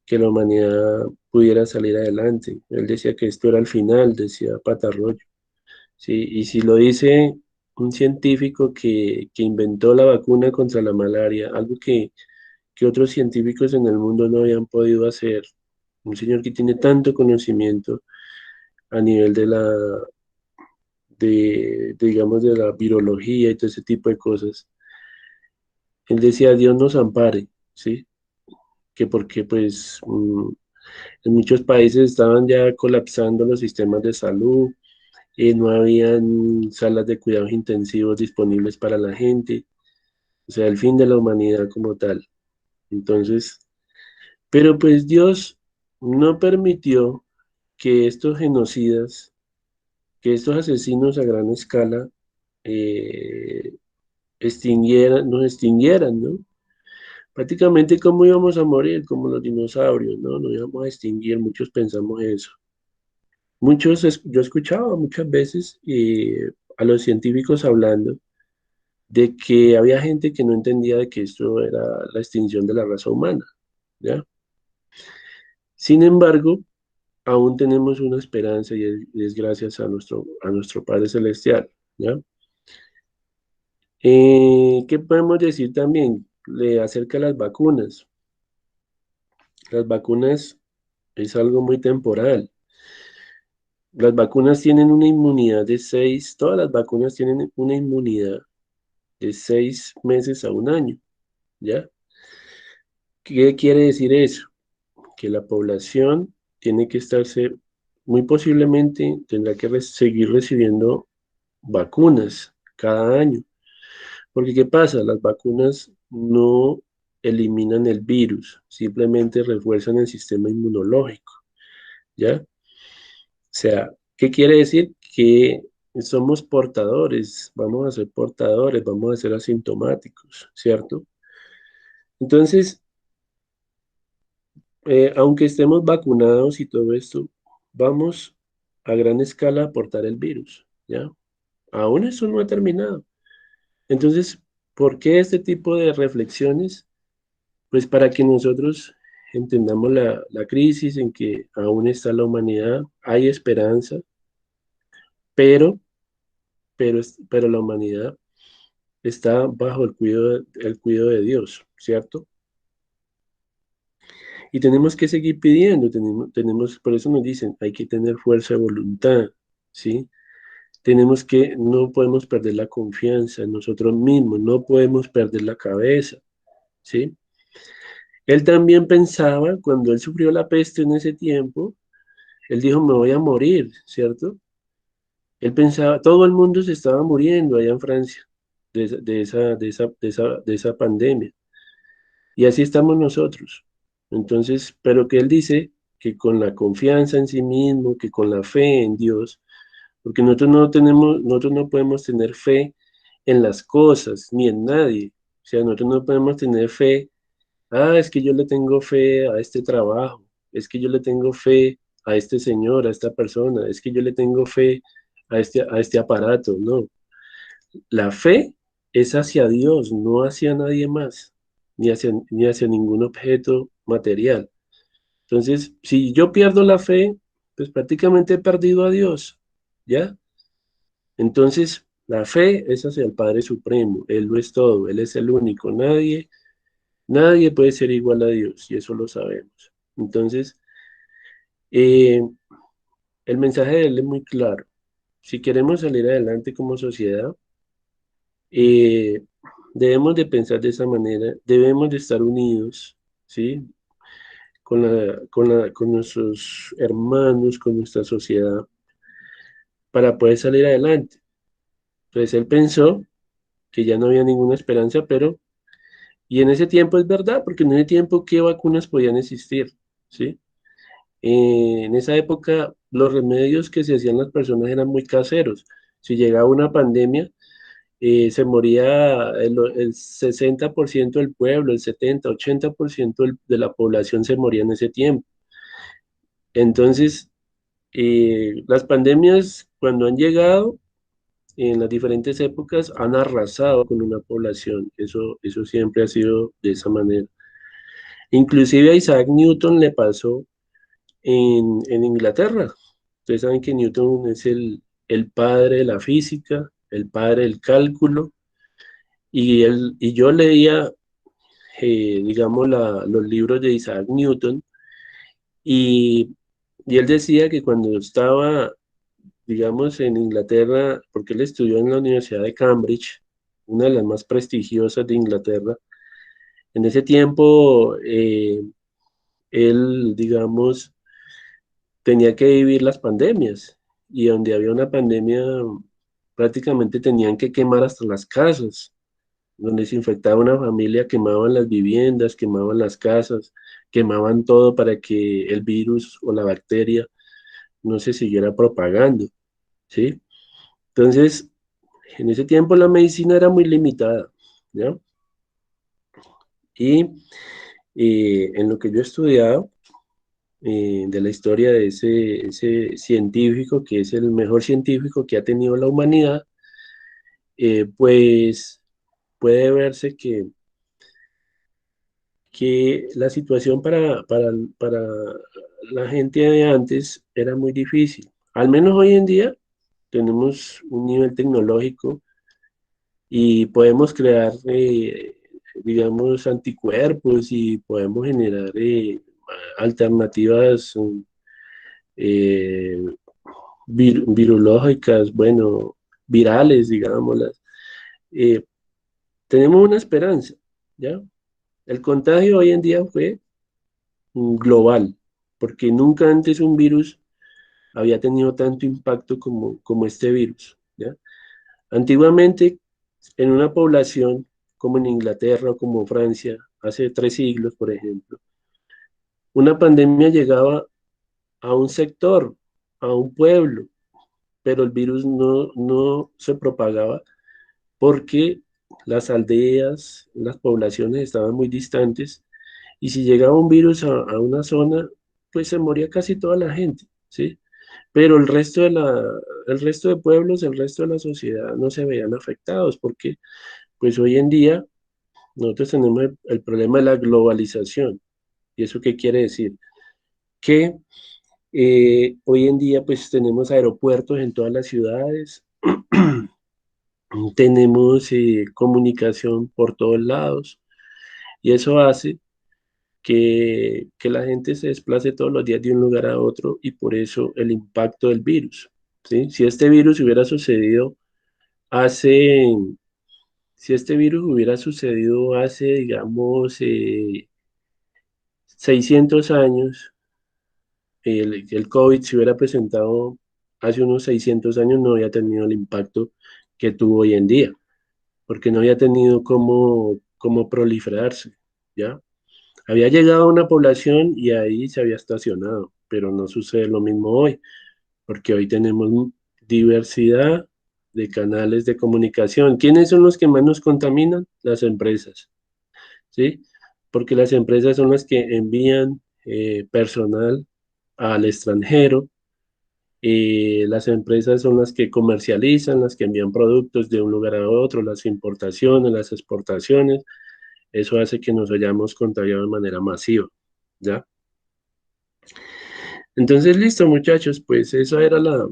que la humanidad pudiera salir adelante. Él decía que esto era el final, decía Patarroyo. Sí, y si lo dice un científico que inventó la vacuna contra la malaria, algo que otros científicos en el mundo no habían podido hacer, un señor que tiene tanto conocimiento a nivel digamos, de la virología y todo ese tipo de cosas, él decía, Dios nos ampare, ¿sí? Que porque pues en muchos países estaban ya colapsando los sistemas de salud, no habían salas de cuidados intensivos disponibles para la gente, o sea, el fin de la humanidad como tal. Entonces, pero pues Dios no permitió que estos genocidas, que estos asesinos a gran escala, eh, nos extinguieran, ¿no? Prácticamente cómo íbamos a morir, como los dinosaurios, ¿no? Nos íbamos a extinguir, muchos pensamos eso. Yo escuchaba muchas veces a los científicos hablando de que había gente que no entendía de que esto era la extinción de la raza humana, ¿ya? Sin embargo, aún tenemos una esperanza y es gracias a nuestro Padre Celestial, ¿ya? ¿Qué podemos decir también acerca de las vacunas? Las vacunas es algo muy temporal. Las vacunas tienen una inmunidad de todas las vacunas tienen una inmunidad de 6 meses a un año, ¿ya? ¿Qué quiere decir eso? Que la población tiene que estarse, muy posiblemente tendrá que seguir recibiendo vacunas cada año. Porque ¿qué pasa? Las vacunas no eliminan el virus, simplemente refuerzan el sistema inmunológico, ¿ya? O sea, ¿qué quiere decir? Que somos portadores, vamos a ser portadores, vamos a ser asintomáticos, ¿cierto? Entonces, aunque estemos vacunados y todo esto, vamos a gran escala a portar el virus, ¿ya? Aún eso no ha terminado. Entonces, ¿por qué este tipo de reflexiones? Pues para que nosotros entendamos la crisis en que aún está la humanidad, hay esperanza, pero, pero la humanidad está bajo el cuidado de Dios, ¿cierto? Y tenemos que seguir pidiendo, por eso nos dicen, hay que tener fuerza de voluntad, ¿sí? No podemos perder la confianza en nosotros mismos, no podemos perder la cabeza, ¿sí? Él también pensaba, cuando él sufrió la peste en ese tiempo, él dijo, me voy a morir, ¿cierto? Él pensaba, todo el mundo se estaba muriendo allá en Francia de esa pandemia. Y así estamos nosotros. Entonces, pero que él dice que con la confianza en sí mismo, que con la fe en Dios, porque nosotros no podemos tener fe en las cosas ni en nadie. O sea, nosotros no podemos tener fe, es que yo le tengo fe a este trabajo, es que yo le tengo fe a este señor, a esta persona, es que yo le tengo fe a este aparato. No, la fe es hacia Dios, no hacia nadie más, ni hacia ningún objeto material. Entonces, si yo pierdo la fe, pues prácticamente he perdido a Dios, ¿ya? Entonces, la fe es hacia el Padre Supremo, Él lo es todo, Él es el único, nadie puede ser igual a Dios, y eso lo sabemos. Entonces, eh, el mensaje de Él es muy claro. Si queremos salir adelante como sociedad, eh, debemos de pensar de esa manera, debemos de estar unidos, ¿sí? Con nuestros hermanos, con nuestra sociedad, para poder salir adelante. Entonces él pensó que ya no había ninguna esperanza, pero Y en ese tiempo es verdad, porque en ese tiempo, ¿qué vacunas podían existir? ¿Sí? En esa época, los remedios que se hacían las personas eran muy caseros. Si llegaba una pandemia, se moría el 60% del pueblo, el 70, 80% de la población se moría en ese tiempo. Entonces, las pandemias, cuando han llegado en las diferentes épocas, han arrasado con una población. Eso siempre ha sido de esa manera. Inclusive a Isaac Newton le pasó en Inglaterra. Ustedes saben que Newton es el padre de la física, el padre del cálculo, y yo leía, digamos, los libros de Isaac Newton, y, y él decía que cuando estaba, digamos, en Inglaterra, porque él estudió en la Universidad de Cambridge, una de las más prestigiosas de Inglaterra, en ese tiempo él, digamos, tenía que vivir las pandemias, y donde había una pandemia prácticamente tenían que quemar hasta las casas. Donde se infectaba una familia, quemaban las viviendas, quemaban las casas, quemaban todo para que el virus o la bacteria no se siguiera propagando, ¿sí? Entonces, en ese tiempo la medicina era muy limitada, ¿ya? Y en lo que yo he estudiado, de la historia de ese científico, que es el mejor científico que ha tenido la humanidad, pues puede verse que la situación para la gente de antes era muy difícil. Al menos hoy en día tenemos un nivel tecnológico y podemos crear, digamos, anticuerpos y podemos generar alternativas eh, virológicas, bueno, virales, digámoslas. Eh, tenemos una esperanza, ¿ya? El contagio hoy en día fue global, porque nunca antes un virus había tenido tanto impacto como este virus, ¿ya? Antiguamente, en una población como en Inglaterra o como Francia, hace 3 siglos, por ejemplo, una pandemia llegaba a un sector, a un pueblo, pero el virus no se propagaba porque las aldeas, las poblaciones estaban muy distantes, y si llegaba un virus a una zona, pues se moría casi toda la gente, ¿sí? Pero el resto de pueblos, el resto de la sociedad no se veían afectados porque pues hoy en día nosotros tenemos el problema de la globalización. ¿Y eso qué quiere decir? Que hoy en día pues tenemos aeropuertos en todas las ciudades, tenemos comunicación por todos lados, y eso hace que la gente se desplace todos los días de un lugar a otro, y por eso el impacto del virus, ¿sí? Hace, si este virus hubiera sucedido hace, digamos, 600 años, el COVID se hubiera presentado hace unos 600 años, no había tenido el impacto que tuvo hoy en día, porque no había tenido cómo proliferarse, ¿ya? Había llegado a una población y ahí se había estacionado, pero no sucede lo mismo hoy, porque hoy tenemos diversidad de canales de comunicación. ¿Quiénes son los que más nos contaminan? Las empresas, ¿sí? Porque las empresas son las que envían personal al extranjero, las empresas son las que comercializan, las que envían productos de un lugar a otro, las importaciones, las exportaciones. Eso hace que nos hayamos contagiado de manera masiva, ¿ya? Entonces, listo, muchachos, pues esa era la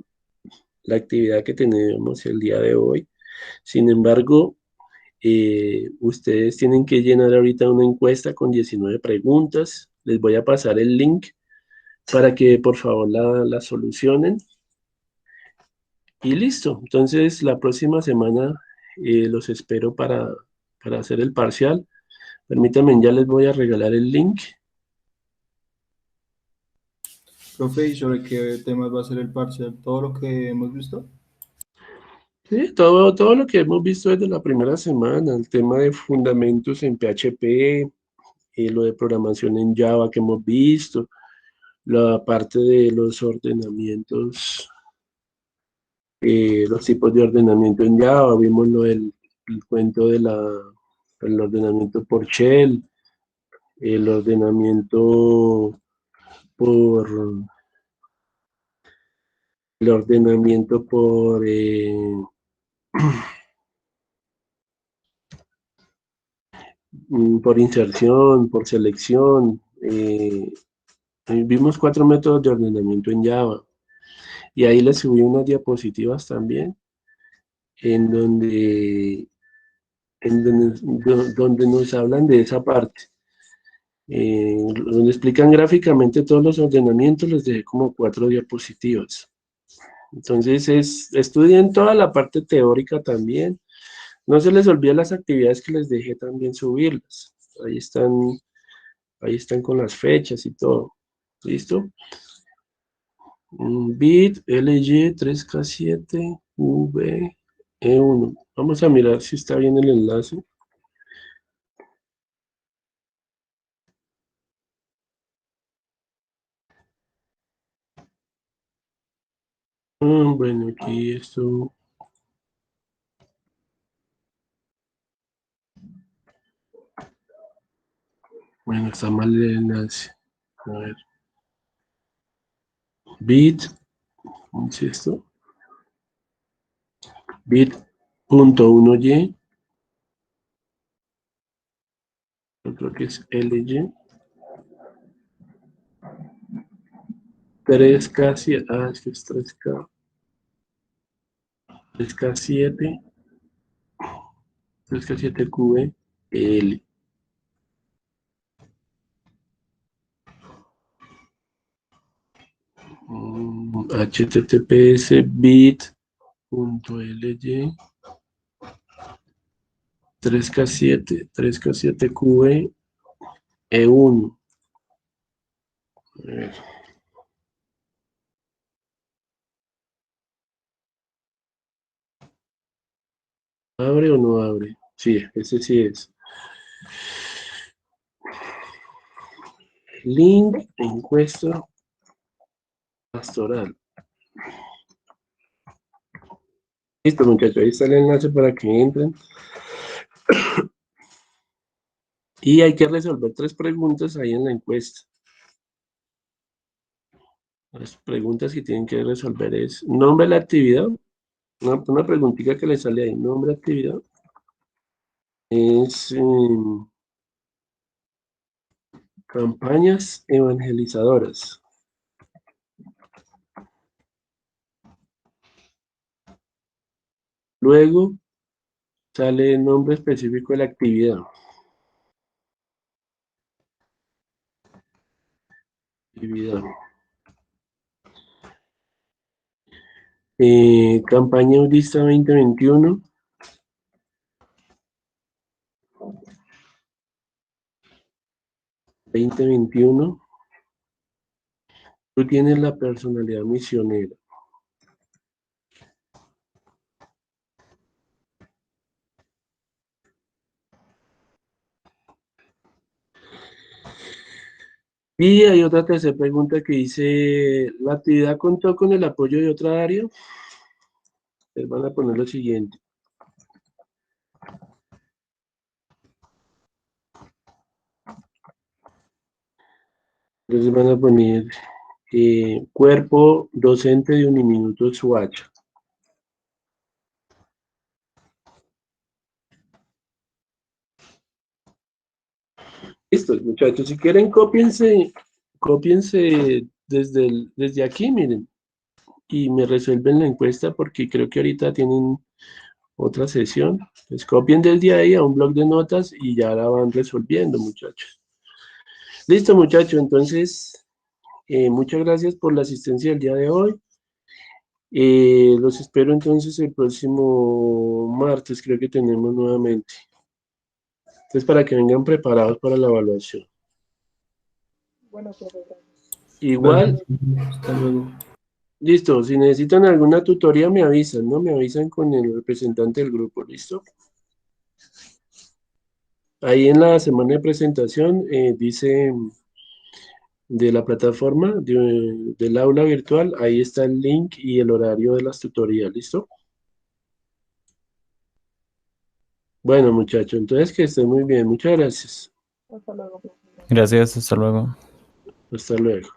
actividad que teníamos el día de hoy. Sin embargo, ustedes tienen que llenar ahorita una encuesta con 19 preguntas. Les voy a pasar el link para que por favor la solucionen. Y listo. Entonces, la próxima semana los espero para hacer el parcial. Permítanme, ya les voy a regalar el link. Profe, ¿y sobre qué temas va a ser el parcial? ¿Todo lo que hemos visto? Sí, todo lo que hemos visto desde la primera semana, el tema de fundamentos en PHP, lo de programación en Java que hemos visto, la parte de los ordenamientos, los tipos de ordenamiento en Java, vimos el cuento de el ordenamiento por shell, el ordenamiento por el ordenamiento por inserción, por selección. Vimos 4 métodos de ordenamiento en Java. Y ahí les subí unas diapositivas también, en donde, donde nos hablan de esa parte. Donde explican gráficamente todos los ordenamientos, les dejé como 4 diapositivas. Entonces, estudien toda la parte teórica también. No se les olvide las actividades que les dejé también subirlas. Ahí están con las fechas y todo. ¿Listo? Bit, LY, 3K7, V, E1. Vamos a mirar si está bien el enlace. Bueno, aquí esto. Bueno, está mal el enlace. A ver. Bit, ¿cómo es esto? Bit.1y. Yo creo que es LY. 3K7. Ah, es que es 3K. 3K7. 3K7QE. L. HTTPS bit.ly 3K7QE E1. A ver. ¿Abre o no abre? Sí, ese sí es. Link, encuesta pastoral. Listo, muchachos, ahí está el enlace para que entren. Y hay que resolver 3 preguntas ahí en la encuesta. Las preguntas que tienen que resolver es nombre de la actividad. Una preguntita que le sale ahí, nombre de actividad. Es campañas evangelizadoras. Luego sale el nombre específico de la actividad. Campaña Audista 2021. Tú tienes la personalidad misionera. Y hay otra tercera pregunta que dice, ¿la actividad contó con el apoyo de otra área? Les van a poner lo siguiente. Entonces van a poner cuerpo docente de Uniminuto Swatch. Listo, muchachos, si quieren cópiense desde aquí, miren, y me resuelven la encuesta porque creo que ahorita tienen otra sesión. Pues copien desde ahí a un blog de notas y ya la van resolviendo, muchachos. Listo, muchachos, entonces, muchas gracias por la asistencia del día de hoy. Los espero entonces el próximo martes, creo que tenemos nuevamente. Entonces, para que vengan preparados para la evaluación. Bueno, profesor. Igual, Hasta luego. Listo, si necesitan alguna tutoría me avisan, ¿no? Me avisan con el representante del grupo, ¿listo? Ahí en la semana de presentación dice de la plataforma del aula virtual, ahí está el link y el horario de las tutorías, ¿listo? Bueno, muchachos, entonces que estén muy bien, muchas gracias. Hasta luego. Gracias, hasta luego. Hasta luego.